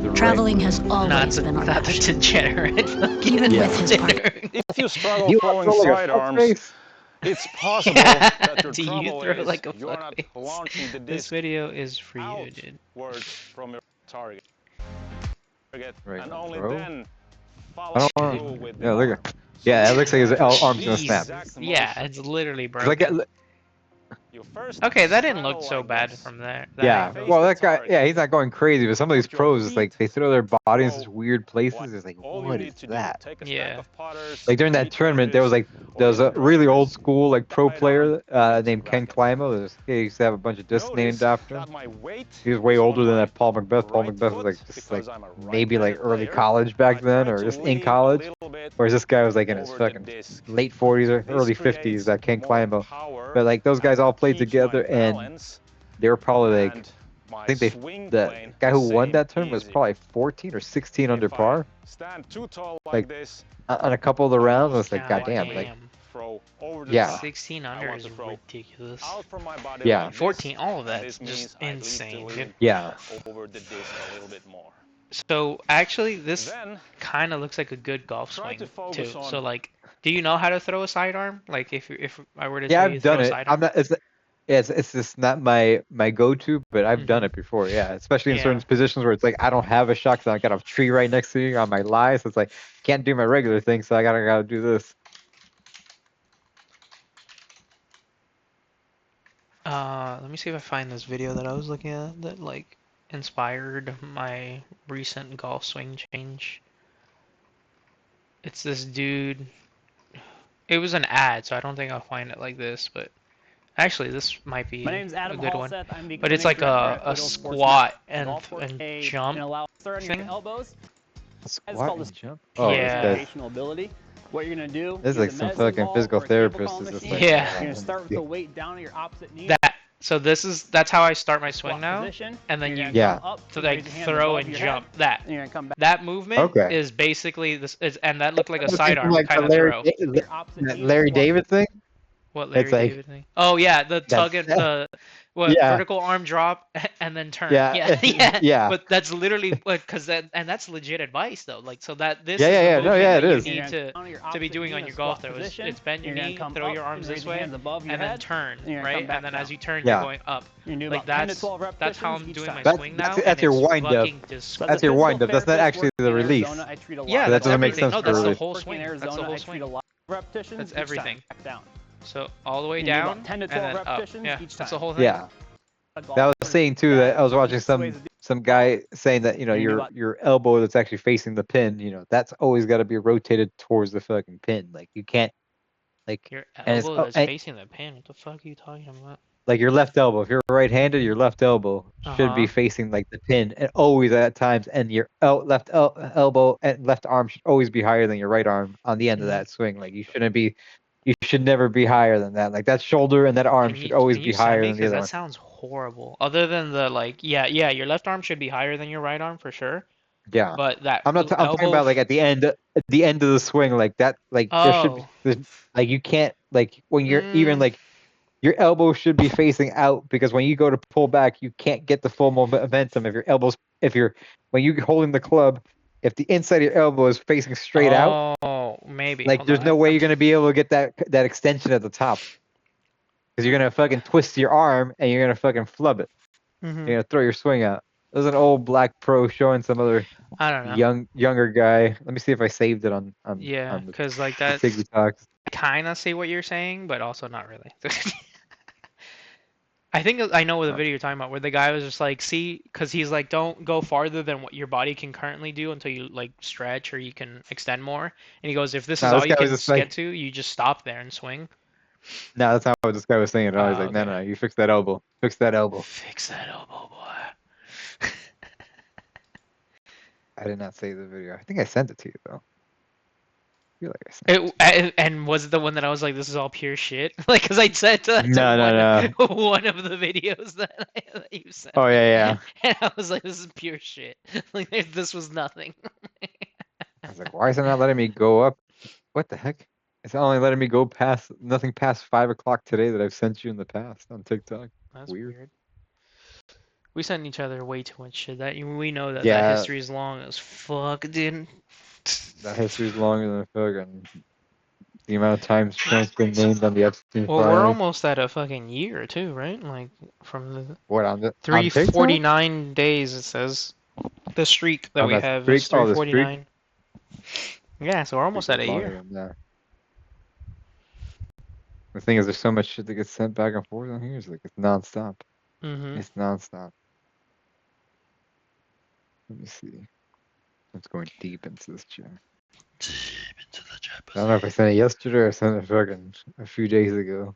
S2: The right
S4: Traveling has
S1: Not
S4: always
S1: the,
S4: been our
S1: not the
S4: passion.
S1: degenerate fucking
S4: Even
S2: Yeah.
S4: with his
S1: considering.
S5: If you struggle
S2: You
S5: throwing
S2: throw like a
S5: sidearms,
S2: fuckface?
S5: it's possible
S1: Yeah.
S5: that your
S1: Do you
S5: trouble
S1: throw
S5: is
S1: like a
S5: you're not
S1: fuckface?
S5: launching the
S1: This
S5: disc
S1: video is for you, dude.
S5: outwards from your target.
S2: Right,
S5: And only
S2: throw?
S5: then
S2: I
S5: follow
S2: don't
S5: through
S2: want.
S5: with
S2: Yeah,
S5: the
S2: look
S5: arm.
S2: at. Yeah, it looks like his arm's gonna
S1: Jesus.
S2: snap.
S1: Yeah, it's literally
S2: It's like
S1: broken.
S5: You first
S1: Okay, that didn't
S5: straddle
S1: look so
S5: like
S1: bad
S5: this.
S1: from there.
S2: yeah.
S5: Face
S2: Well,
S5: the
S2: that guy.
S5: target.
S2: Yeah, he's not going crazy, but some of these
S5: Put your
S2: pros, it's like
S5: feet
S2: they throw their body in
S5: throw
S2: such weird places. It's like,
S5: all you
S2: what
S5: need
S2: is
S5: to
S2: that?
S5: do. Take a
S1: Yeah.
S5: stack of putters,
S2: Like during that
S5: meat
S2: tournament, there was
S5: wedges,
S2: a
S5: or
S2: really old
S5: drivers,
S2: school like pro
S5: right
S2: player
S5: arm,
S2: named Ken
S5: racket.
S2: Climo. He used to have a bunch of discs named
S5: Notice
S2: after him.
S5: that my weight
S2: He was way
S5: is on
S2: older than
S5: my
S2: that Paul Macbeth. Paul
S5: right
S2: Macbeth was like
S5: foot
S2: just like
S5: because I'm a
S2: maybe like
S5: right-handed
S2: early
S5: player.
S2: college back
S5: I
S2: then,
S5: try
S2: or
S5: to
S2: just in
S5: lean a
S2: college.
S5: little bit
S2: Whereas this guy was like in his
S5: over the
S2: fucking
S5: disc.
S2: late 40s or
S5: This
S2: early 50s.
S5: creates
S2: That Ken
S5: more
S2: Climo.
S5: power
S2: But like those guys
S5: and
S2: all played
S5: keeps my
S2: together, and
S5: balance,
S2: they were probably like
S5: and my
S2: I think
S5: swing
S2: the
S5: plane
S2: guy who won
S5: same
S2: that tournament was
S5: easy.
S2: probably 14 or 16 under
S5: If I
S2: par
S5: stand too tall like
S2: Like,
S5: this,
S2: on a couple of the
S5: I
S2: rounds. I
S5: lose
S2: was like,
S1: God
S2: goddamn, like
S1: damn.
S5: throw over the
S2: Yeah.
S5: top.
S1: 16
S5: I
S1: under
S5: want
S1: is
S5: to throw
S1: ridiculous.
S5: out from my body
S2: Yeah.
S5: like this,
S1: 14, all of
S5: and
S1: that's
S5: this
S1: just
S5: means I need to
S1: insane,
S5: lean
S1: dude.
S2: yeah,
S5: over the disc a little bit more.
S1: So actually, this
S5: Then
S1: kind of looks like a good golf
S5: try
S1: swing
S5: to focus
S1: too.
S5: on
S1: So like, do you know how to throw a sidearm? Like if I were to
S2: yeah,
S1: tell you
S2: I've
S1: to throw
S2: done
S1: a
S2: it.
S1: sidearm?
S2: I'm not. It's just not my go-to, but I've done
S1: Mhm.
S2: it before. Yeah, especially in
S1: Yeah.
S2: certain positions where it's like I don't have a shot because I got a tree right next to me on my lie, so it's like can't do my regular thing, so I gotta do this.
S1: Let me see if I find this video that I was looking at that like inspired my recent golf swing change. It's this dude. It was an ad, so I don't think I'll find it like this, but actually this might be
S6: My name's
S1: a
S6: Adam
S1: good one.
S6: Halseth. I'm the
S1: But it's
S6: clinic
S1: like
S6: director
S1: a
S6: at Widow Sports
S1: squat
S6: Med.
S1: and
S6: Golf course,
S1: jump
S6: and allow start on your
S1: thing.
S6: elbows.
S2: Squat
S6: called
S2: and
S6: a-
S2: jump. Oh,
S1: Yeah.
S2: this guy's
S6: Rotational ability. What you're gonna do?
S2: this is
S6: use
S2: like
S6: a
S2: some
S6: medicine
S2: fucking
S6: ball
S2: physical
S6: or a cable
S2: therapist.
S6: call
S2: Is just
S6: machine.
S2: like,
S1: Yeah.
S6: You're gonna start with the weight down at your opposite knee.
S1: So that's how I start my swing
S6: Squat
S1: now,
S6: position.
S1: and then
S6: You're
S1: you
S6: gonna
S2: Yeah.
S6: come up,
S1: to
S6: raise
S1: like
S6: your hands
S1: throw
S6: above
S1: and
S6: your
S1: jump.
S6: head,
S1: That
S6: and you're gonna come back
S1: that movement
S2: Okay.
S1: is basically and that looked like a
S2: It's
S1: sidearm
S2: like
S1: kind
S2: the
S1: of throw.
S6: to your opposite
S2: that
S6: knee.
S2: Larry
S6: Squat.
S2: David thing.
S1: What
S2: It's
S1: Larry
S2: like
S1: David thing? Oh yeah, the tug
S2: that's
S1: and
S2: yeah,
S1: vertical arm drop and then turn.
S2: yeah,
S1: Yeah, yeah.
S2: yeah,
S1: But that's literally because that's legit advice though. Like so this
S2: yeah,
S1: is
S2: yeah,
S1: the
S2: yeah. No,
S1: movement
S2: yeah, it
S1: that you
S2: is.
S1: need
S6: You're
S1: to
S6: gonna come your
S1: to be
S6: opposite
S1: doing
S6: knee
S1: on
S6: in
S1: your
S6: a
S1: golf
S6: squat
S1: throw.
S6: position.
S1: It's bend your
S6: You're gonna
S1: knee,
S6: come
S1: throw
S6: up
S1: your arms
S6: and
S1: this
S6: raise your
S1: way,
S6: hands above your
S1: and then
S6: head,
S1: turn,
S6: and you're gonna
S1: right?
S6: come back
S1: And then
S6: down.
S1: as you turn,
S2: Yeah.
S1: you're going up.
S6: You're gonna do
S1: Like
S6: about 10 to
S1: that's
S6: 12 repetitions
S1: that's how I'm
S6: each
S1: doing
S6: time.
S1: my
S2: That's
S1: swing now,
S2: that's
S1: and
S2: your
S1: it's
S2: wind up.
S1: fucking
S6: As a
S1: disgusting.
S2: That's your
S6: physical
S2: wind up. That's not
S6: therapist
S2: actually
S6: working
S2: the
S6: in
S2: release.
S6: Arizona, I treat a lot
S1: Yeah,
S6: of
S2: That
S1: that's
S2: doesn't make
S1: everything.
S2: sense
S1: No,
S2: for
S1: that's the
S2: release.
S1: whole
S6: working
S1: swing.
S6: in
S1: That's the
S6: Arizona,
S1: whole
S6: I treat
S1: swing.
S6: a lot of repetitions
S1: That's
S6: each time,
S1: everything.
S6: back down.
S1: So all the way
S6: You do about
S1: down
S6: 10 to
S1: and
S6: 12
S1: then up.
S6: repetitions
S1: Yeah,
S6: each
S1: that's the
S6: time.
S1: whole thing.
S2: Yeah.
S6: A
S2: That
S6: golfer
S2: was saying too that I was watching
S6: easiest ways to do
S2: some guy saying that
S6: You do
S2: your
S6: about-
S2: elbow that's actually facing the pin, that's always got to be rotated towards the fucking pin. Like you can't like
S1: Your
S2: and it's
S1: elbow that's
S2: and,
S1: facing the pin. What the fuck are you talking about?
S2: like your left elbow. If you're right-handed, your left elbow should be
S1: Uh-huh.
S2: facing like the pin, and always at times, and your elbow and left arm should always be higher than your right arm on the end of
S1: Mhm.
S2: that swing. Like you shouldn't be you should never be higher than that. Like that shoulder and that arm should always
S1: Can
S2: be
S1: you send
S2: higher
S1: me?
S2: than the
S1: Because
S2: other
S1: that
S2: one.
S1: sounds horrible. Other than the like, yeah, your left arm should be higher than your right arm for sure.
S2: Yeah.
S1: But that
S2: I'm not. I'm talking
S1: elbow.
S2: about like at the end of the swing, like that. Like there should be.
S1: Oh.
S2: Like you can't like when you're even
S1: Mm,
S2: like your elbow should be facing out because when you go to pull back, you can't get the full momentum if your elbows when you're holding the club, if the inside of your elbow is facing straight out,
S1: oh, maybe.
S2: like
S1: Hold
S2: there's
S1: on.
S2: no way you're gonna be able to get that extension at the top because you're gonna fucking twist your arm and you're gonna fucking flub it.
S1: Mhm.
S2: You're gonna throw your swing out. There's an old black pro showing some other
S1: I don't know.
S2: younger guy. Let me see if I saved it on
S1: Yeah,
S2: the
S1: because like
S2: the
S1: that.
S2: Tiggy Talks.
S1: I kind of see what you're saying, but also not really. I think I know what the video you're talking about, where the guy was just like, see, because he's like, don't go farther than what your body can currently do until you like stretch or you can extend more. And he goes, if this is
S2: No,
S1: all
S2: this
S1: you
S2: guy was
S1: can
S2: just like,
S1: get to, you just stop there and swing.
S2: no, that's not what this guy was saying at all. He's
S1: Oh,
S2: like, no,
S1: okay.
S2: no, you fix that elbow. Fix that elbow.
S1: Fix that elbow, boy.
S2: I did not save the video. I think I sent it to you though. I feel like I sent
S1: And was it the one that I was like, this is all pure shit? Like, because I said that
S2: No, no,
S1: to one of the videos that you sent.
S2: Oh yeah.
S1: And I was like, this is pure shit. Like, this was nothing.
S2: I was like, why is it not letting me go up? What the heck? It's only letting me go past nothing past 5 o'clock today that I've sent you in the past on TikTok.
S1: That's
S2: Weird.
S1: weird. We send each other way too much shit. That we know that
S2: Yeah.
S1: that history is long as fuck, dude.
S2: That history's longer than fucking the amount of times Trump's been named on the Epstein
S1: Well, we're
S2: files.
S1: almost at a fucking year too, right? Like from the
S2: What on the on TikTok?
S1: 349 days it says the streak that
S2: On
S1: we
S2: that
S1: have
S2: streak?
S1: is
S2: Oh, the streak?
S1: 349. Yeah, so we're almost
S2: Streak
S1: at
S2: is
S1: a
S2: longer
S1: year.
S2: than that. The thing is, there's so much shit that gets sent back and forth on here. It's like it's nonstop.
S1: Mm-hmm.
S2: It's nonstop. Let me see. It's going deep into this chat.
S1: Deep into the
S2: I don't know if I sent it yesterday or sent it fucking a few days ago.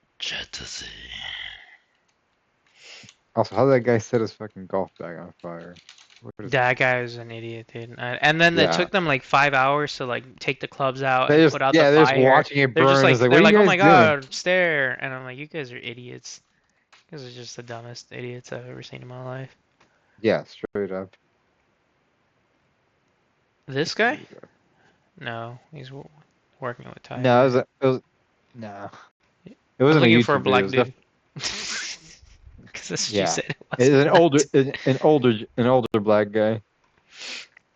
S2: Also, how did that guy set his fucking golf bag on fire? What is
S1: That guy is an idiot, dude. And then it
S2: Yeah.
S1: took them like 5 hours to like take the clubs out
S2: They
S1: and
S2: just,
S1: put out
S2: yeah,
S1: the
S2: they're
S1: fire.
S2: just watching it
S1: They're
S2: burn.
S1: just like,
S2: It's like,
S1: they're
S2: what
S1: like,
S2: are
S1: oh
S2: you
S1: my
S2: guys doing?
S1: god, stare. And I'm like, you guys are idiots. You guys are just the dumbest idiots I've ever seen in my life.
S2: Yeah, straight up.
S1: This guy? No, he's working with Tiger.
S2: No, it was no. It
S1: I'm
S2: wasn't a
S1: looking
S2: YouTube
S1: for a
S2: video.
S1: black
S2: It was
S1: dude. Because that's what you
S2: Yeah.
S1: said it was.
S2: It was an older black guy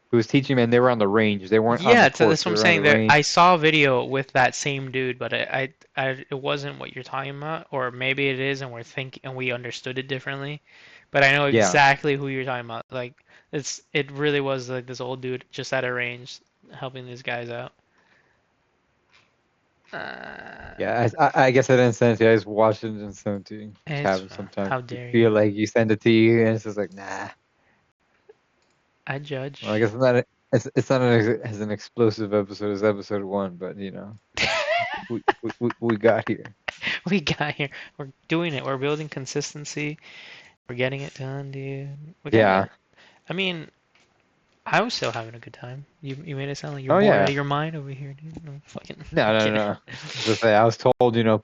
S2: who was teaching me, and they were on the range. They weren't on
S1: Yeah,
S2: the course.
S1: that's what I'm
S2: They were on
S1: saying.
S2: the
S1: There,
S2: range.
S1: I saw a video with that same dude, but it wasn't what you're talking about, or maybe it is, and we understood it differently. But I know
S2: Yeah.
S1: exactly who you're talking about. Like, it really was like this old dude just at a range helping these guys out.
S2: Yeah, I guess I didn't send it to you. I just watched it and sent it to you. Just
S1: It's
S2: happens
S1: fine.
S2: sometimes.
S1: How
S2: You
S1: dare
S2: feel
S1: you.
S2: like you send it to you, and it's just like, nah.
S1: I judge.
S2: Well, I guess it's not as an explosive episode as episode 1, but you know, we got here.
S1: We got here. We're doing it. We're building consistency. We're getting it done, dude.
S2: Yeah.
S1: I mean, I was still having a good time. You made it sound like you're
S2: Oh,
S1: bored
S2: yeah.
S1: out of your mind over here, dude. No, fucking.
S2: No.
S1: kidding.
S2: Just say I was told,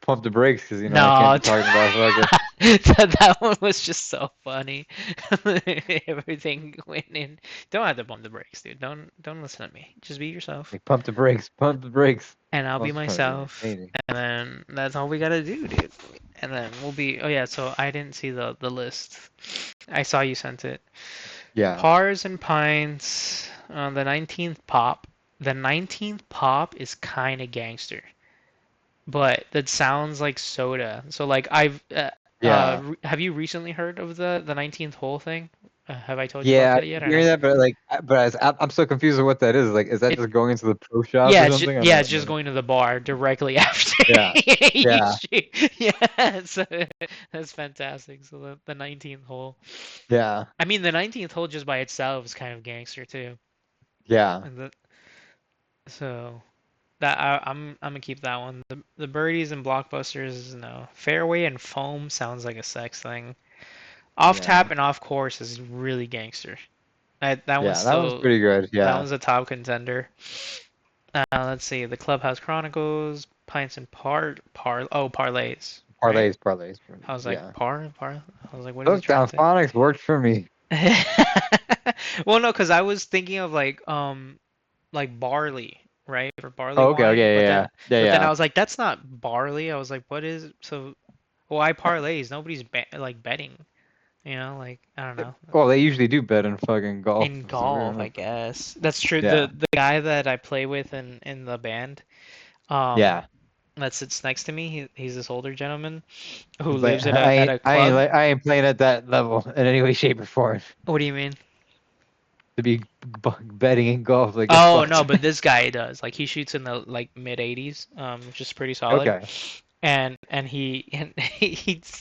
S2: pump the brakes because
S1: No,
S2: I can't be talking about fucking.
S1: that one was just so funny. Everything went in. Don't have to bump the brakes, dude. Don't listen to me. Just be yourself,
S2: Like, pump the brakes.
S1: and I'll be
S2: Also trying to be
S1: myself.
S2: entertaining.
S1: And then that's all we gotta do, dude. And then we'll be. Oh yeah, so I didn't see the list. I saw you sent it.
S2: Yeah.
S1: Pars and Pines on the 19th pop. The 19th pop is kind of gangster, but that sounds like soda. So like
S2: Yeah.
S1: have you recently heard of the 19th hole thing? Have I told you
S2: Yeah,
S1: about that yet? Or
S2: hearing
S1: no?
S2: that, but I'm so confused with what that is. Like, is that
S1: It-
S2: just going into the pro shop
S1: Yeah,
S2: or
S1: it's
S2: something?
S1: it's just going to the bar directly after.
S2: Yeah, yeah.
S1: Yeah, so that's fantastic. So the 19th hole.
S2: Yeah,
S1: I mean, the 19th hole just by itself is kind of gangster too.
S2: yeah,
S1: And so that I'm gonna keep that one. The birdies and blockbusters, no. Fairway and foam sounds like a sex thing. Off
S2: Yeah.
S1: tap and off course is really gangster. That
S2: yeah.
S1: one's
S2: That
S1: still
S2: was pretty good.
S1: that
S2: Yeah,
S1: one's a top contender. Let's see, the Clubhouse Chronicles, Pints and Parlays, right?
S2: Parlays.
S1: I was like,
S2: Yeah.
S1: I was like, what is he
S2: Look,
S1: trying to say?
S2: phonics worked for me.
S1: Well, no, because I was thinking of like barley, right? For barley
S2: Oh, okay,
S1: wine,
S2: okay, yeah, yeah,
S1: but then I
S2: yeah.
S1: was like, that's not barley. I was like, what is so? Why parlays? Nobody's like betting, like I don't know.
S2: Well, they usually do bet in fucking golf.
S1: In
S2: For some
S1: golf, I
S2: reason.
S1: guess. That's true.
S2: Yeah,
S1: The guy that I play with in the band, um,
S2: yeah.
S1: that sits next to me, he's this older gentleman who
S2: But
S1: lives at a club.
S2: I ain't playing at that level in any way, shape, or form.
S1: What do you mean?
S2: To be betting in golf, like get
S1: Oh no,
S2: fucked.
S1: but this guy does. Like he shoots in the like mid 80s, which is pretty solid.
S2: Okay.
S1: And he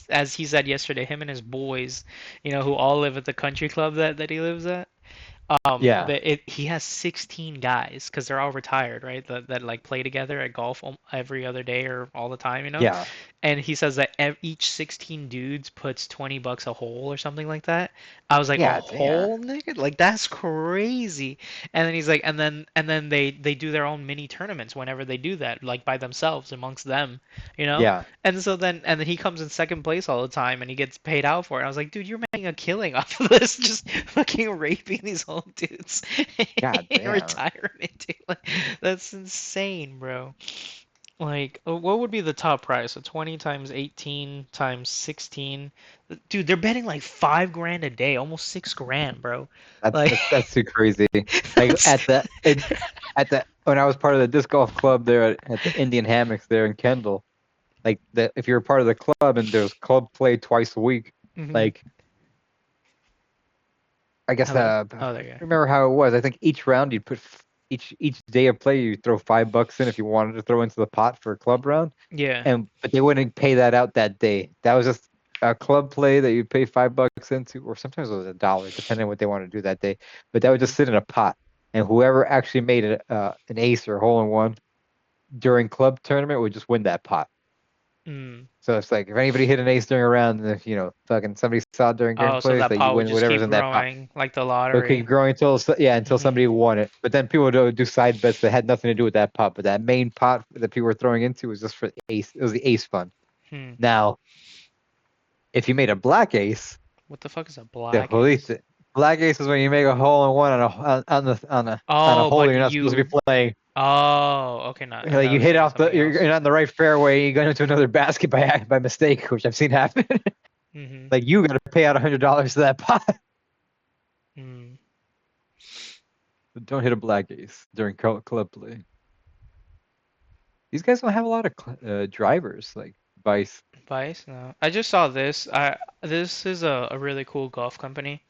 S1: as he said yesterday, him and his boys, who all live at the country club that he lives at.
S2: Yeah.
S1: He has 16 guys because they're all retired, right? That like play together at golf every other day or all the time.
S2: Yeah.
S1: And he says that each 16 dudes puts $20 a hole or something like that. I was like, a
S2: Yeah. Damn.
S1: hole, nigga? Like that's crazy. And then he's like, and then they do their own mini tournaments whenever they do that, like by themselves amongst them, you know?
S2: Yeah.
S1: And then he comes in second place all the time and he gets paid out for it. I was like, dude, you're making a killing off of this, just fucking raping these old dudes
S2: God
S1: in
S2: damn.
S1: retirement, dude. Like, that's insane, bro. Like, what would be the top price? So 20 times 18 times 16. Dude, they're betting like 5 grand a day, almost 6 grand, bro. Like,
S2: That's too crazy. Like
S1: that's
S2: at the when I was part of the disc golf club there at the Indian Hammocks there in Kendall, like if you're a part of the club and there's club play twice a week,
S1: Mhm.
S2: like I guess
S1: Hello?
S2: I
S1: Oh, there you go.
S2: remember how it was. I think each round you'd put each day of play you throw $5 in if you wanted to throw into the pot for a club round,
S1: Yeah.
S2: but they wouldn't pay that out that day. That was just a club play that you'd pay $5 into, or sometimes it was $1, depending on what they wanted to do that day. But that would just sit in a pot, and whoever actually made an ace or hole in one during club tournament would just win that pot.
S1: Mm.
S2: So it's like if anybody hit an ace during a round, and if fucking somebody saw it during game
S1: Oh, so
S2: plays,
S1: that
S2: that you
S1: pot would
S2: win
S1: just
S2: whatever's
S1: keep
S2: in that pot.
S1: growing like the
S2: It'll keep
S1: lottery.
S2: growing until
S1: Mhm.
S2: somebody won it. But then people would do side bets that had nothing to do with that pot. But that main pot that people were throwing into was just for the ace. It was the ace fund.
S1: Hmm.
S2: Now, if you made a black ace,
S1: What the fuck is a
S2: the
S1: black
S2: police.
S1: ace?
S2: Black ace is when you make a hole in one on a
S1: Oh,
S2: hole
S1: but
S2: you're not supposed to be playing.
S1: Oh, okay, no. I thought
S2: Like
S1: I
S2: you
S1: was
S2: hit
S1: thinking
S2: off
S1: something
S2: you're
S1: else.
S2: not in the right fairway. You go into another basket by mistake, which I've seen happen.
S1: Mm-hmm.
S2: Like you got to pay out $100 to that pot.
S1: Mm.
S2: But don't hit a black ace during club play. These guys don't have a lot of drivers like Vice.
S1: Vice? No. I just saw this. This is a really cool golf company.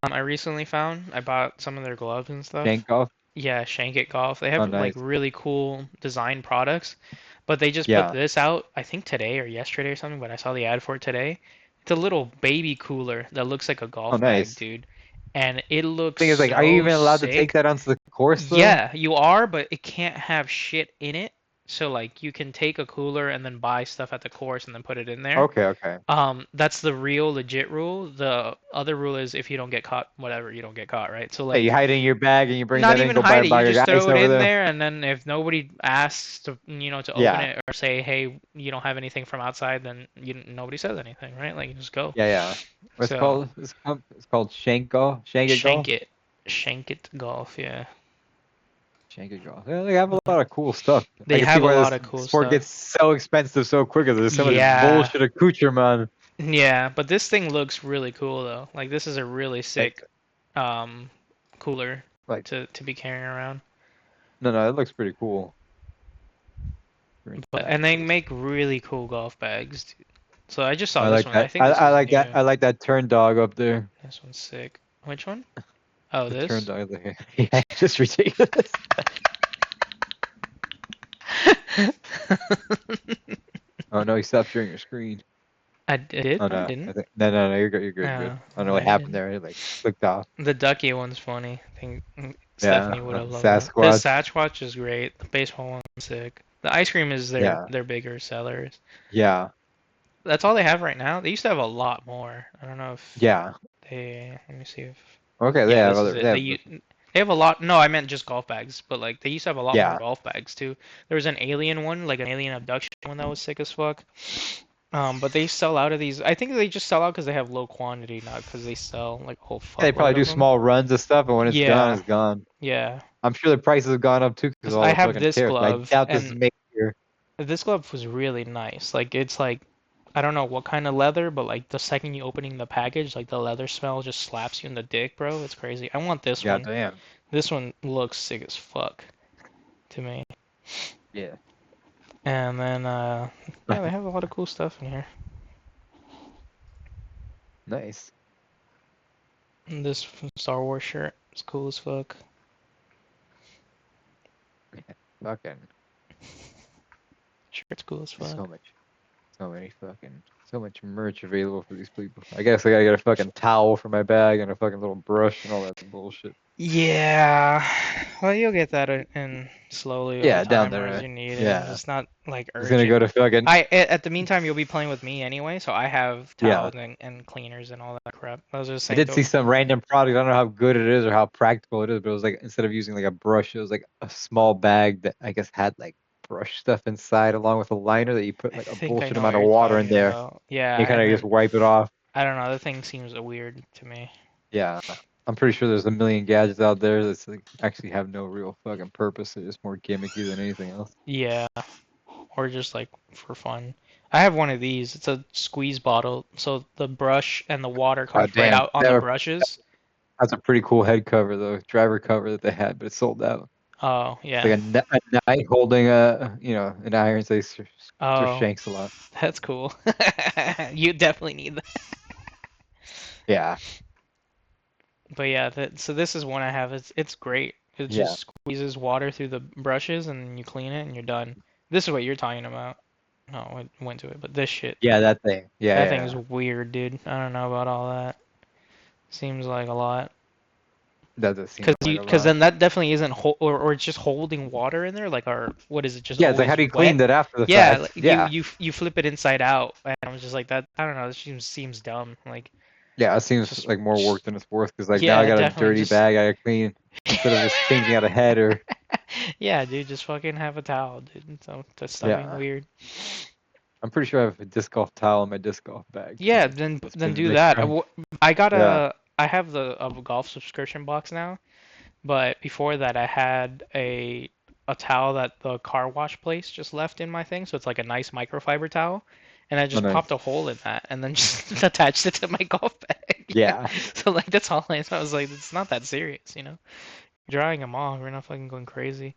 S1: I recently found. I bought some of their gloves and stuff.
S2: Shank Golf.
S1: Yeah, Shank It Golf. They
S2: Oh,
S1: have like
S2: nice.
S1: really cool design products, but they just put
S2: Yeah.
S1: this out, I think today or yesterday or something, but I saw the ad for it today. It's a little baby cooler that looks like a
S2: Oh,
S1: golf bag,
S2: nice.
S1: dude. And it looks
S2: Thing is, like, are you
S1: so
S2: even allowed to take
S1: sick.
S2: that onto the course though?
S1: Yeah, you are, but it can't have shit in it. So like you can take a cooler and then buy stuff at the course and then put it in there.
S2: Okay, okay.
S1: That's the real legit rule. The other rule is if you don't get caught, whatever, you don't get caught, right? So
S2: Hey,
S1: like
S2: you hide it in your bag and you bring
S1: not
S2: that in,
S1: even
S2: go
S1: hide it,
S2: buy
S1: you
S2: your
S1: just
S2: ice
S1: throw it
S2: over
S1: in
S2: there.
S1: there and then if nobody asks to open
S2: Yeah,
S1: it or say, "Hey, you don't have anything from outside," then nobody says anything, right? Like you just go.
S2: yeah, yeah. What's it
S1: So,
S2: called? It's called Shank Golf. Shank It Golf.
S1: Shank it golf, yeah.
S2: Shank It Golf. Yeah, they have a lot of cool stuff.
S1: They
S2: I can see
S1: have a
S2: why
S1: lot
S2: this
S1: of cool
S2: sport
S1: stuff.
S2: gets so expensive so quick. Because there's so much
S1: Yeah.
S2: bullshit accoutrement.
S1: Yeah, but this thing looks really cool though. Like this is a really
S2: Like,
S1: sick cooler
S2: like
S1: to be carrying around.
S2: no, it looks pretty cool.
S1: And they make really cool golf bags, dude. So I just saw
S2: I
S1: this
S2: like
S1: one. I
S2: that.
S1: think this was
S2: like that.
S1: new.
S2: I like that turn dog up there.
S1: This one's sick. Which one? Oh,
S2: The turn
S1: this?
S2: dog there. Yeah, it's just ridiculous. Oh no, you stopped sharing your screen.
S1: I did?
S2: Oh
S1: I
S2: no,
S1: didn't.
S2: no, you're good, you're good, you're good.
S1: No,
S2: I don't know
S1: no,
S2: what
S1: I
S2: happened
S1: didn't.
S2: there. It like clicked off.
S1: The Ducky one's funny. I think
S2: Yeah,
S1: Stephanie would have loved that. The
S2: Sasquatch.
S1: Sasquatch is great. The baseball one's sick. The ice cream is
S2: Yeah,
S1: their bigger sellers.
S2: yeah,
S1: That's all they have right now. They used to have a lot more. I don't know if
S2: yeah.
S1: they. Let me see if.
S2: Okay,
S1: Yeah, this is it.
S2: they
S1: They
S2: have.
S1: they They have a lot. No, I meant just golf bags, but like they used to have a lot more
S2: Yeah.
S1: golf bags too. There was an alien one, like an alien abduction one that was sick as fuck. But they sell out of these. I think they just sell out because they have low quantity, not because they sell like a whole
S2: They probably
S1: fuckload
S2: do
S1: of them.
S2: small runs and stuff, and when it's gone,
S1: Yeah,
S2: it's gone.
S1: yeah.
S2: I'm sure the prices have gone up too because
S1: 'Cause
S2: of all
S1: I
S2: the
S1: have
S2: fucking
S1: this
S2: tariffs. But I
S1: glove,
S2: doubt this is
S1: and
S2: made here.
S1: this glove was really nice. Like it's like I don't know what kind of leather, but like the second you opening the package, like the leather smell just slaps you in the dick, bro. It's crazy. I want this
S2: God
S1: one.
S2: damn.
S1: This one looks sick as fuck to me.
S2: Yeah.
S1: And then yeah, they have a lot of cool stuff in here.
S2: Nice.
S1: And this Star Wars shirt is cool as fuck.
S2: Fucking
S1: Shirt's cool as fuck.
S2: so much merch available for these people. I guess I gotta get a fucking towel for my bag and a fucking little brush and all that bullshit.
S1: Yeah, well, you'll get that in slowly
S2: Yeah,
S1: over
S2: down
S1: time or
S2: there,
S1: as you need it.
S2: yeah.
S1: It's not like
S2: I was gonna go
S1: urgent.
S2: to fucking
S1: At the meantime, you'll be playing with me anyway, so I have
S2: Yeah.
S1: towels and cleaners and all that crap. I was just
S2: I
S1: saying,
S2: did see some random product. I don't know how good it is or how practical it is, but it was like instead of using like a brush, it was like a small bag that I guess had like brush stuff inside along with a liner that you put
S1: I
S2: like a
S1: think I
S2: bullshit
S1: know
S2: amount
S1: what
S2: of
S1: you're
S2: water in
S1: talking
S2: there.
S1: about. Yeah,
S2: You kind of
S1: and
S2: just
S1: then,
S2: wipe it off.
S1: I don't know. The thing seems weird to me.
S2: Yeah. I'm pretty sure there's a million gadgets out there that's like actually have no real fucking purpose. They're just more gimmicky than anything else.
S1: Yeah, or just like for fun. I have one of these. It's a squeeze bottle, so the brush and the water comes right
S2: damn.
S1: out on the brushes.
S2: That's a pretty cool head cover though, driver cover that they had, but it sold out.
S1: Oh, yeah.
S2: Like a knight holding an iron. So
S1: Oh,
S2: shanks a lot.
S1: that's cool. You definitely need that.
S2: Yeah.
S1: But yeah, so this is one I have. It's great. It
S2: Yeah.
S1: just squeezes water through the brushes and you clean it and you're done. This is what you're talking about. No, I went to it, but this shit.
S2: Yeah, that thing. Yeah.
S1: That
S2: yeah,
S1: thing's
S2: yeah.
S1: weird, dude. I don't know about all that. Seems like a lot.
S2: That does seem like a
S1: Because
S2: lot.
S1: then that definitely isn't or it's just holding water in there, like what is it? Just
S2: Yeah, it's like how
S1: always
S2: do you
S1: wet?
S2: clean that after the
S1: Yeah,
S2: fact?
S1: like,
S2: Yeah.
S1: you flip it inside out, and I was just like that. I don't know. This seems dumb. Like
S2: Yeah, it seems
S1: just
S2: like more work than it's worth because like now
S1: yeah,
S2: I got a
S1: definitely
S2: dirty
S1: just
S2: bag I gotta clean instead of just changing out a head or
S1: yeah, dude, just fucking have a towel, dude. So that's something
S2: Yeah.
S1: weird.
S2: I'm pretty sure I have a disc golf towel in my disc golf bag.
S1: Yeah, then
S2: It's
S1: then
S2: been
S1: do
S2: really
S1: that.
S2: fun.
S1: I got
S2: Yeah.
S1: I have a golf subscription box now, but before that I had a towel that the car wash place just left in my thing, so it's like a nice microfiber towel, and I just
S2: nice.
S1: popped a hole in that and then just attached it to my golf bag.
S2: Yeah.
S1: So like that's all I was like, it's not that serious, you know. Drying them off, we're not fucking going crazy.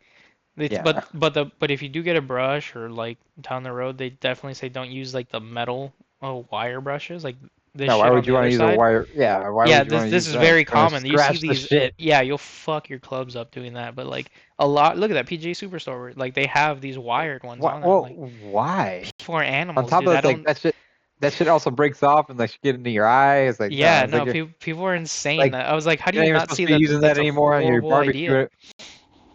S2: Yeah.
S1: But if you do get a brush or like down the road, they definitely say don't use like the metal wire brushes like this
S2: No,
S1: shit
S2: why
S1: on
S2: would
S1: the
S2: you want
S1: other
S2: to use a
S1: side.
S2: wire? Yeah, why
S1: Yeah,
S2: would you want to
S1: this
S2: use
S1: is
S2: that?
S1: very
S2: You're gonna
S1: common. You see
S2: scratch the
S1: these,
S2: shit.
S1: yeah, you'll fuck your clubs up doing that. But like a lot, look at that PGA Superstore, like they have these wired ones on there.
S2: Well,
S1: Like
S2: why?
S1: for
S2: On
S1: animals,
S2: top
S1: dude.
S2: of
S1: I
S2: that, like
S1: don't.
S2: that shit also breaks off and like get into your eyes. Like,
S1: Yeah,
S2: it's like
S1: no, people are insane.
S2: like
S1: I was like, how do
S2: you're not
S1: you
S2: even
S1: not
S2: supposed
S1: see
S2: to be
S1: that
S2: using that
S1: that's a
S2: anymore on your
S1: horrible idea?
S2: barbecue.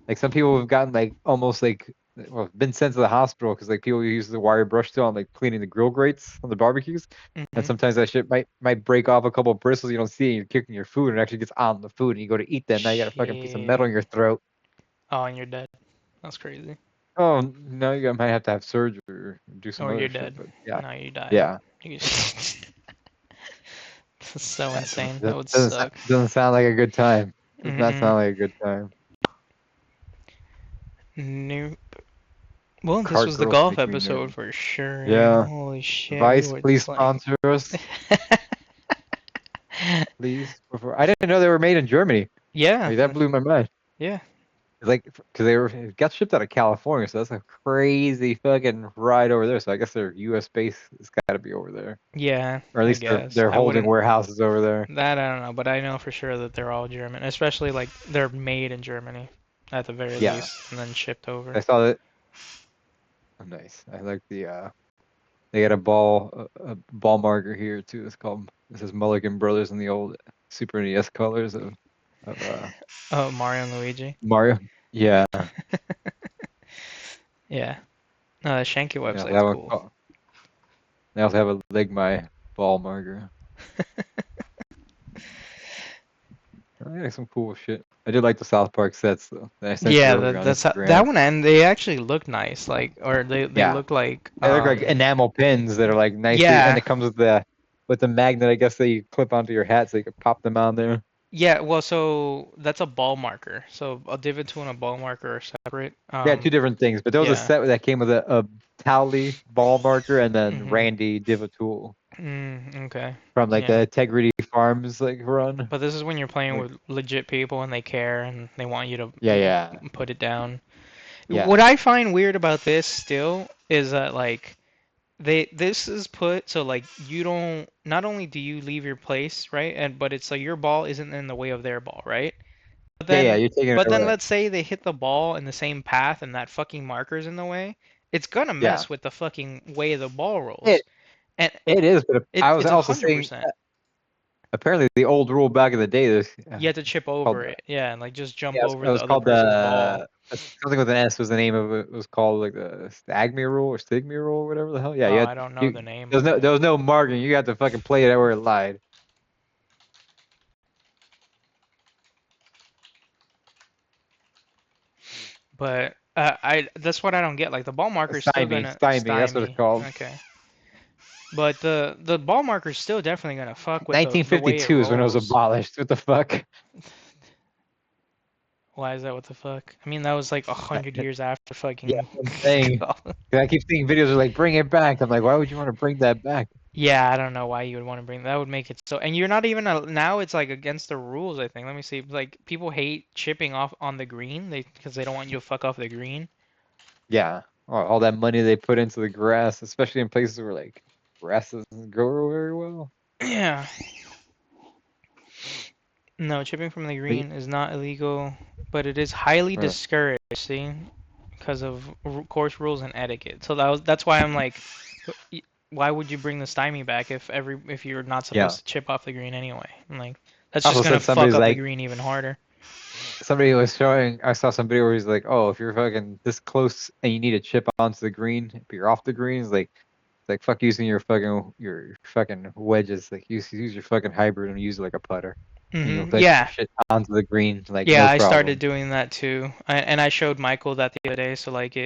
S2: Like some people have gotten like almost like well been sent to the hospital because like people use the wire brush tool on like cleaning the grill grates on the barbecues, and
S1: Mhm.
S2: sometimes that shit might break off a couple of bristles. You don't see it. You're kicking your food and it actually gets on the food, and you go to eat that. Now you got a fucking piece of metal in your throat.
S1: Oh, and you're dead. That's crazy.
S2: Oh no, you might have to have surgery or do some
S1: Or
S2: other
S1: you're
S2: shit.
S1: dead.
S2: But yeah,
S1: No, you died.
S2: yeah.
S1: That's so insane.
S2: That
S1: That would suck.
S2: doesn't sound like a good time. Does not
S1: Mm-mm.
S2: sound like a good time.
S1: Nope. Well, this
S2: Cart
S1: was the
S2: girls
S1: golf
S2: make me
S1: episode
S2: nervous.
S1: for sure.
S2: Yeah.
S1: Holy shit.
S2: Vice,
S1: We were
S2: please
S1: like...
S2: sponsor us, please. I didn't know they were made in Germany.
S1: Yeah.
S2: Like, that blew my mind.
S1: Yeah.
S2: Like, because it got shipped out of California, so that's a crazy fucking ride over there. So I guess their U.S. base has got to be over there,
S1: Yeah.
S2: or at
S1: I
S2: least
S1: guess.
S2: they're
S1: I
S2: holding
S1: wouldn't...
S2: warehouses over there.
S1: That I don't know, but I know for sure that they're all German, especially like they're made in Germany at the very
S2: Yeah.
S1: least, and then shipped over.
S2: I saw that. Oh, nice. I like the. They got a ball marker here too. This is Mulligan Brothers in the old Super NES colors of
S1: Oh, Mario and Luigi.
S2: Mario. Yeah.
S1: Yeah. No, the Shanky
S2: Yeah,
S1: website's
S2: that one.
S1: cool.
S2: They also have a Legmy ball marker. I got some cool shit. I did like the South Park sets though. That I sent you
S1: Yeah,
S2: earlier on
S1: that's
S2: Instagram.
S1: that one, and they actually look nice. Like, or they
S2: Yeah.
S1: look like
S2: They look like enamel pins that are like nicely,
S1: Yeah.
S2: and it comes with the magnet, I guess, that you clip onto your hat so you can pop them on there.
S1: Yeah, well, so that's a ball marker. So a divot tool and a ball marker are separate.
S2: Yeah, two different things, but there was a
S1: yeah.
S2: set that came with a Towley ball marker and then
S1: Mhm.
S2: Randy Divot tool
S1: Okay.
S2: from like
S1: Yeah.
S2: the Integrity Farms like run.
S1: But this is when you're playing
S2: Like-
S1: with legit people and they care and they want you to
S2: Yeah.
S1: put it down.
S2: Yeah.
S1: What I find weird about this still is that like this is put so like you don't, not only do you leave your place, right? But it's like your ball isn't in the way of their ball, right? But then,
S2: Yeah, you're taking it
S1: but then
S2: away.
S1: let's say they hit the ball in the same path and that fucking marker's in the way. It's gonna mess with the fucking way the ball rolls. And
S2: It is, but I was
S1: it's
S2: also saying
S1: 100%.
S2: apparently the old rule back in the day is
S1: You had to chip over it, yeah, and like just jump over
S2: it
S1: the
S2: was
S1: other
S2: called
S1: person's ball.
S2: something with an S was the name of it. It was called like the Stagme rule or Stigme rule or whatever the hell. Yeah,
S1: Oh,
S2: you had,
S1: I don't know the name.
S2: there was no marking. You got to fucking play it where it lied.
S1: But that's what I don't get. Like the ball marker's still
S2: Stymie,
S1: gonna
S2: stymie, that's what it's called.
S1: Okay. But the ball marker's still definitely gonna fuck with the way it
S2: 1952 is when it was
S1: rolls.
S2: abolished. What the fuck?
S1: Why is that what the fuck? I mean, that was like 100 years after fucking.
S2: Yeah, I'm saying. I keep seeing videos are like, bring it back. I'm like, why would you want to bring that back?
S1: Yeah, I don't know why you would want to bring that. Would make it so. And you're not even now. It's like against the rules. I think. Let me see. Like people hate chipping off on the green. Because they don't want you to fuck off the green.
S2: Yeah, all that money they put into the grass, especially in places where like grass doesn't grow very well.
S1: Yeah. No, chipping from the green is not illegal, but it is highly
S2: Right.
S1: discouraged. See, because of course rules and etiquette. So that's why I'm like, why would you bring the stymie back if you're not supposed to chip off the green anyway? I'm like, that's just
S2: Also
S1: gonna
S2: said
S1: fuck
S2: somebody's
S1: up the
S2: like-
S1: green even harder.
S2: Somebody was showing. I saw some video where he's like, "Oh, if you're fucking this close and you need to chip onto the green, but you're off the green, it's like fuck using your fucking wedges. Like use your fucking hybrid and use it like a putter. And you'll fetch
S1: Yeah.
S2: shit onto the green. Like
S1: Yeah,
S2: no
S1: I
S2: problem.
S1: started doing that too. And I showed Michael that the other day. So like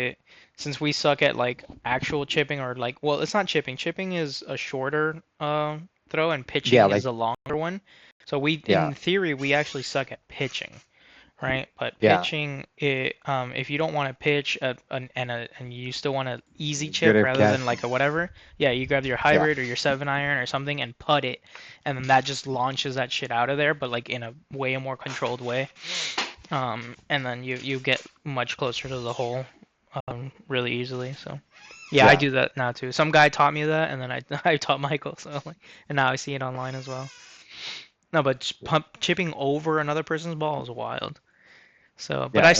S1: since we suck at like actual chipping or like, well, it's not chipping. Chipping is a shorter throw and pitching is a longer one. So in theory, we actually suck at pitching, right? But pitching, if you don't want to pitch and you still want an easy chip rather than like a whatever, yeah, you grab your hybrid or your 7-iron or something and putt it, and then that just launches that shit out of there, but like in a way more controlled way. And then you get much closer to the hole really easily. So yeah, I do that now too. Some guy taught me that, and then I taught Michael. So and now I see it online as well. No, but chipping over another person's ball is wild. So, but I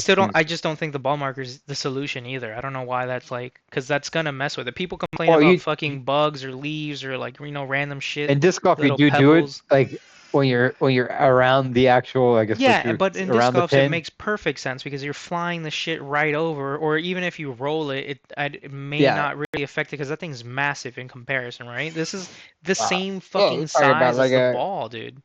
S1: just don't think the ball marker is the solution either. I don't know why that's like, because that's gonna mess with it. People complain about fucking bugs or leaves or like random shit.
S2: In disc golf, you do it like when you're around the actual, I guess.
S1: Yeah, but in disc golf, it makes perfect sense because you're flying the shit right over, or even if you roll it, it may not really affect it because that thing's massive in comparison, right? This is the same fucking size as the ball, dude.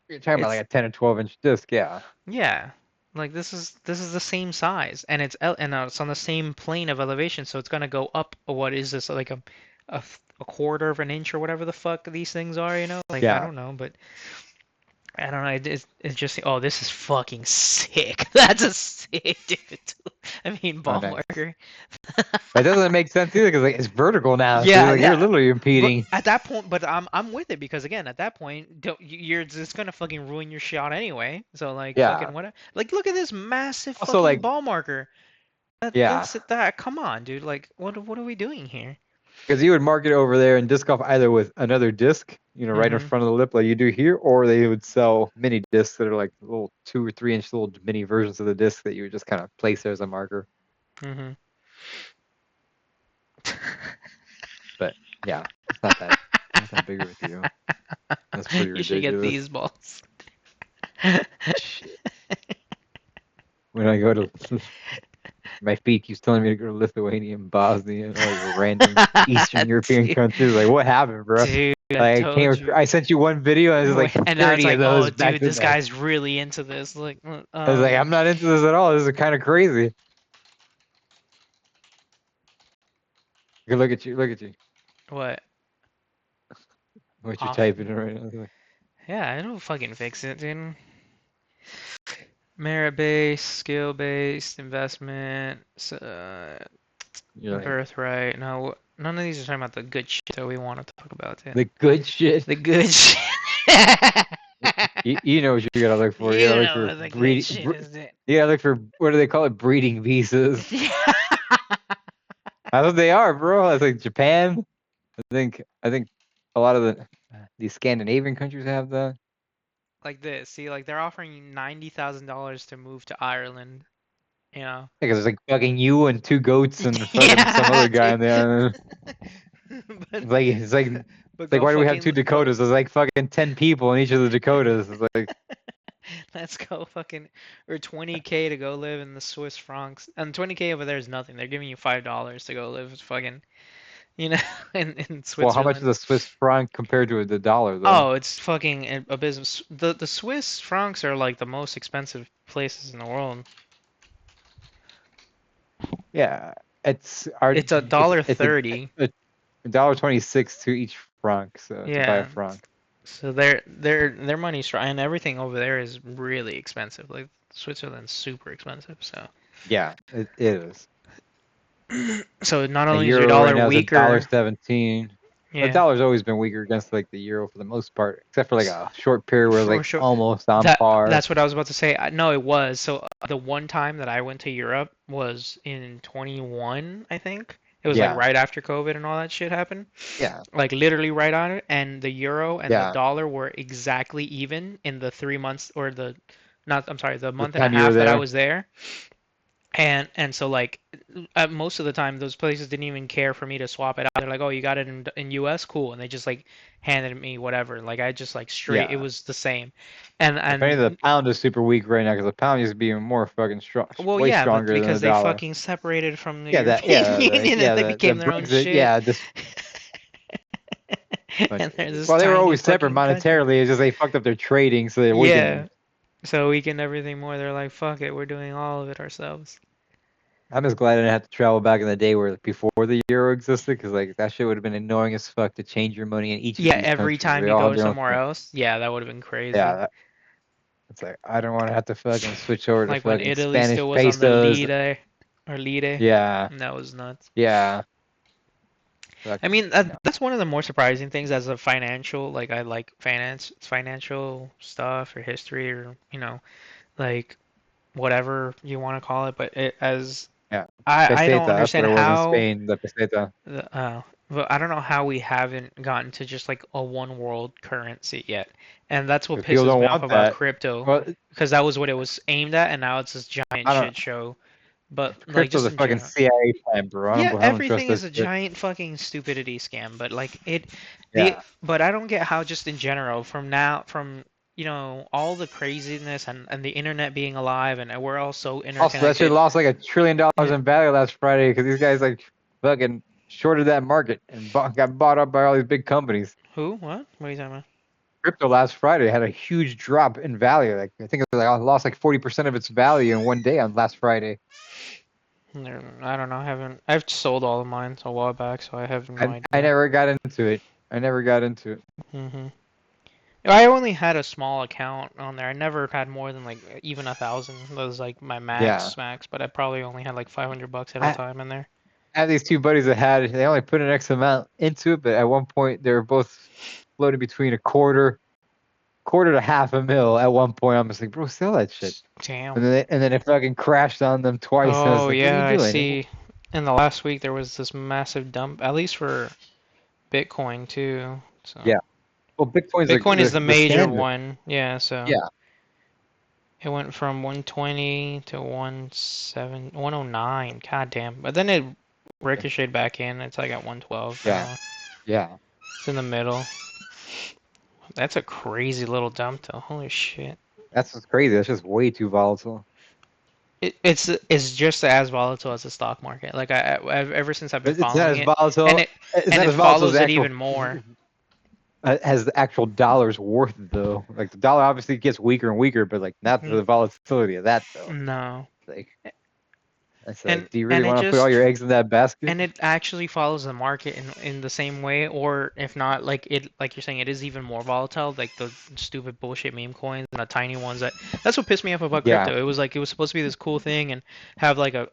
S2: You're talking about like a 10 or 12 inch disc, yeah.
S1: Yeah, like this is the same size, and it's on the same plane of elevation, so it's gonna go up. What is this, like a quarter of an inch or whatever the fuck these things are? Like I don't know, but I don't know. It's just this is fucking sick. That's a sick dude. I mean ball marker.
S2: That doesn't make sense either because like it's vertical now.
S1: Yeah,
S2: so, you're literally impeding.
S1: But at that point, I'm with it because again, at that point, you're just gonna fucking ruin your shot anyway. So like, fucking whatever. Like, look at this massive fucking ball marker. Come on, dude. Like, what are we doing here?
S2: Because you would mark it over there in disc golf either with another disc, right in front of the lip like you do here, or they would sell mini discs that are like little 2 or 3 inch little mini versions of the disc that you would just kind of place there as a marker. But yeah, it's not that big of a deal. That's pretty ridiculous.
S1: You should get these balls.
S2: When I go to my feet keeps telling me to go to Lithuania and Bosnia and all the random Eastern European countries. Like, what happened, bro?
S1: Dude, I told you.
S2: I sent you one video and it was like
S1: And now it's
S2: 30
S1: like,
S2: of those
S1: oh,
S2: back
S1: dude,
S2: to
S1: this
S2: back.
S1: guy's really into this. Like,
S2: I was like, I'm not into this at all. This is kind of crazy. Look at you. Look at you.
S1: what?
S2: What you're
S1: Off.
S2: typing in right now.
S1: Yeah, I don't fucking fix it, dude. Merit-based, skill-based, investment,
S2: You're like,
S1: birthright. No, none of these are talking about the good shit that we want to talk about, dude.
S2: the good shit.
S1: The good shit.
S2: You know what you gotta look for. You gotta look
S1: know
S2: for
S1: the good
S2: breeding.
S1: shit is, dude.
S2: You gotta look for, what do they call it? Breeding visas. That's what they are, bro. It's like Japan. I think a lot of these Scandinavian countries have that.
S1: Like this. See, like they're offering you $90,000 to move to Ireland. You know.
S2: Because it's like fucking you and two goats and fucking some other guy in there.
S1: But,
S2: It's like
S1: but
S2: why do we have
S1: fucking
S2: two Dakotas? There's like fucking 10 people in each of the Dakotas. It's like,
S1: let's go fucking, or 20K to go live in the Swiss francs, and 20K over there is nothing. They're giving you $5 to go live fucking, in Switzerland.
S2: well, how much is a Swiss franc compared to the dollar, though?
S1: Oh, it's fucking a business. The Swiss francs are like the most expensive places in the world.
S2: Yeah, it's
S1: It's $1.30.
S2: $1.26 to each franc, so to buy a
S1: Yeah.
S2: franc.
S1: So their money's strong, and everything over there is really expensive. Like Switzerland's super expensive. So
S2: Yeah, it is.
S1: so not
S2: The
S1: only is your
S2: euro
S1: dollar
S2: right now is
S1: weaker,
S2: $1.17.
S1: yeah,
S2: The dollar's always been weaker against like the euro for the most part, except for like a short period where
S1: For
S2: like
S1: sure.
S2: almost on par.
S1: That's what I was about to say. No, it was. So the one time that I went to Europe was in 21, I think. It was
S2: Yeah.
S1: like right after COVID and all that shit happened.
S2: Yeah.
S1: Like literally right on it, and the euro and the
S2: Yeah.
S1: dollar were exactly even in the 3 months, or the month and a
S2: time you were
S1: half that I
S2: there.
S1: was there. And so like most of the time those places didn't even care for me to swap it out. They're like, oh, you got it in US, cool, and they just like handed me whatever. Like I just like straight,
S2: Yeah.
S1: it was the same. And
S2: Apparently the pound is super weak right now because the pound used to be even more fucking strong,
S1: well,
S2: way
S1: yeah, but
S2: stronger than
S1: because
S2: the
S1: they
S2: dollar.
S1: fucking separated from the
S2: Yeah, that
S1: European Union and they
S2: the
S1: became their own
S2: Brexit,
S1: shit.
S2: yeah,
S1: And they're this
S2: well, they were
S1: tiny
S2: always separate
S1: fucking country.
S2: monetarily. It's just they fucked up their trading, so they
S1: Yeah.
S2: weakened.
S1: So weakened everything more. They're like, fuck it, we're doing all of it ourselves.
S2: I'm just glad I didn't have to travel back in the day where before the euro existed, because like that shit would have been annoying as fuck to change your money in each of
S1: Yeah,
S2: these
S1: every
S2: countries.
S1: time
S2: They
S1: you
S2: all
S1: go
S2: have their own
S1: somewhere
S2: thing.
S1: else, yeah, that would have been crazy.
S2: Yeah, it's like I don't want to have to fucking switch over to
S1: Like when
S2: fucking
S1: Italy
S2: Spanish
S1: still was on the
S2: pesos.
S1: lire or lire.
S2: Yeah,
S1: And that was nuts.
S2: yeah.
S1: I mean, that's one of the more surprising things as a financial, like I like financial stuff or history or, like whatever you want to call it, but
S2: Yeah.
S1: I don't
S2: Peseta, that's what
S1: understand
S2: it was in
S1: how
S2: Spain, the peseta.
S1: but I don't know how we haven't gotten to just like a one world currency yet. And that's what
S2: But people
S1: pisses
S2: don't
S1: me off
S2: want
S1: about
S2: that.
S1: crypto,
S2: Well,
S1: because that was what it was aimed at, and now it's this giant
S2: I don't-
S1: shit show. But like
S2: crypto's
S1: just
S2: a
S1: in
S2: fucking
S1: general.
S2: CIA plan, bro. I
S1: Yeah,
S2: don't trust
S1: everything
S2: that
S1: is a
S2: shit.
S1: giant fucking stupidity scam, but like
S2: Yeah.
S1: but I don't get how just in general from all the craziness and the internet being alive and we're all so
S2: Also, that
S1: interconnected.
S2: shit lost like $1 trillion
S1: Yeah.
S2: in value last Friday because these guys like fucking shorted that market and got bought up by all these big companies.
S1: Who? What? What are you talking about?
S2: Crypto last Friday had a huge drop in value. Like I think it was like lost like 40% of its value in one day on last Friday.
S1: I don't know. I've sold all of mine a while back, so I have no idea.
S2: I never got into it.
S1: Mm-hmm. I only had a small account on there. I never had more than like even 1,000. That was like my max, but I probably only had like $500 at a time in there.
S2: I have these two buddies that they only put an X amount into it, but at one point they were both floating between a quarter to $500,000 at one point. I'm just like, bro, sell that shit.
S1: Damn.
S2: And then it fucking crashed on them twice. And I was
S1: Oh
S2: like,
S1: yeah,
S2: what are
S1: I
S2: you doing?
S1: see. In the last week there was this massive dump, at least for Bitcoin too. So
S2: Yeah. Well,
S1: Bitcoin is the major
S2: standard.
S1: one. Yeah, so
S2: Yeah.
S1: it went from 120 to 109. God damn. But then it ricocheted back in. It's like at 112.
S2: Yeah. Yeah.
S1: It's in the middle. That's a crazy little dump though. Holy shit.
S2: That's just crazy. That's just way too volatile.
S1: It's just as volatile as the stock market. Like I've ever since I've been
S2: It's not
S1: following
S2: as
S1: it,
S2: volatile.
S1: and it
S2: it's
S1: and
S2: not
S1: it
S2: as volatile
S1: follows
S2: as
S1: it
S2: actual-
S1: even more.
S2: has the actual dollar's worth though. Like the dollar obviously gets weaker and weaker, but like not the volatility of that though.
S1: No.
S2: Like that's
S1: And-
S2: like, do you really
S1: and it
S2: want to put all
S1: just-
S2: your eggs in that basket?
S1: And it actually follows the market in the same way, or if not, like you're saying, it is even more volatile, like the stupid bullshit meme coins and the tiny ones. That's what pissed me off about
S2: Yeah.
S1: crypto. It was like it was supposed to be this cool thing and have like a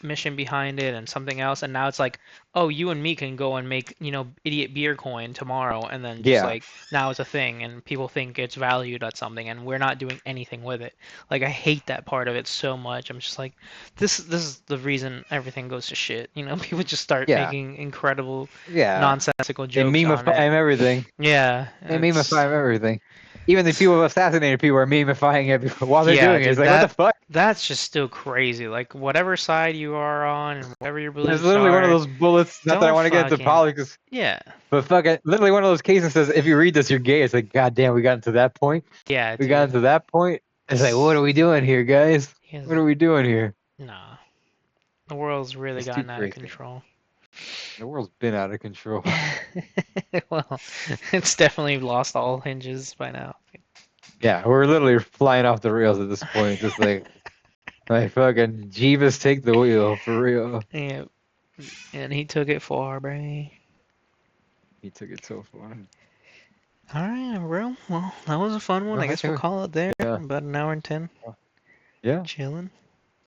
S1: mission behind it and something else, and now it's like, oh, you and me can go and make idiot beer coin tomorrow, and then just
S2: Yeah.
S1: like now it's a thing, and people think it's valued at something, and we're not doing anything with it. Like I hate that part of it so much. I'm just like, this is the reason everything goes to shit. People just start
S2: Yeah.
S1: making incredible
S2: Yeah.
S1: nonsensical
S2: They
S1: jokes on
S2: memify
S1: it.
S2: everything.
S1: Yeah.
S2: They
S1: it's-
S2: memify everything. Even the people who assassinated people are memifying it while they're
S1: Yeah,
S2: doing it. It's
S1: dude,
S2: like, what the fuck?
S1: That's just still crazy. Like whatever side you are on and whatever your beliefs
S2: There's literally one of
S1: are,
S2: those bullets. Not that I
S1: don't
S2: want to get into
S1: fucking-
S2: politics,
S1: Yeah.
S2: but fucking literally one of those cases says, if you read this, you're gay. It's like, god damn, we got into that point.
S1: Yeah.
S2: We got into that point. It's like, what are we doing here, guys?
S1: dude.
S2: What are we doing here?
S1: Nah. The world's really
S2: It's too
S1: gotten out of
S2: crazy.
S1: control.
S2: The world's been out of control.
S1: Well, it's definitely lost all hinges by now.
S2: Yeah, we're literally flying off the rails at this point. Just like fucking Jeebus, take the wheel for real.
S1: Yeah. And he took it far, bro.
S2: He took it so far.
S1: All right, bro. Well, that was a fun one.
S2: No,
S1: I guess we'll
S2: think-
S1: call it there.
S2: yeah.
S1: About an hour and 10.
S2: Yeah.
S1: Chilling.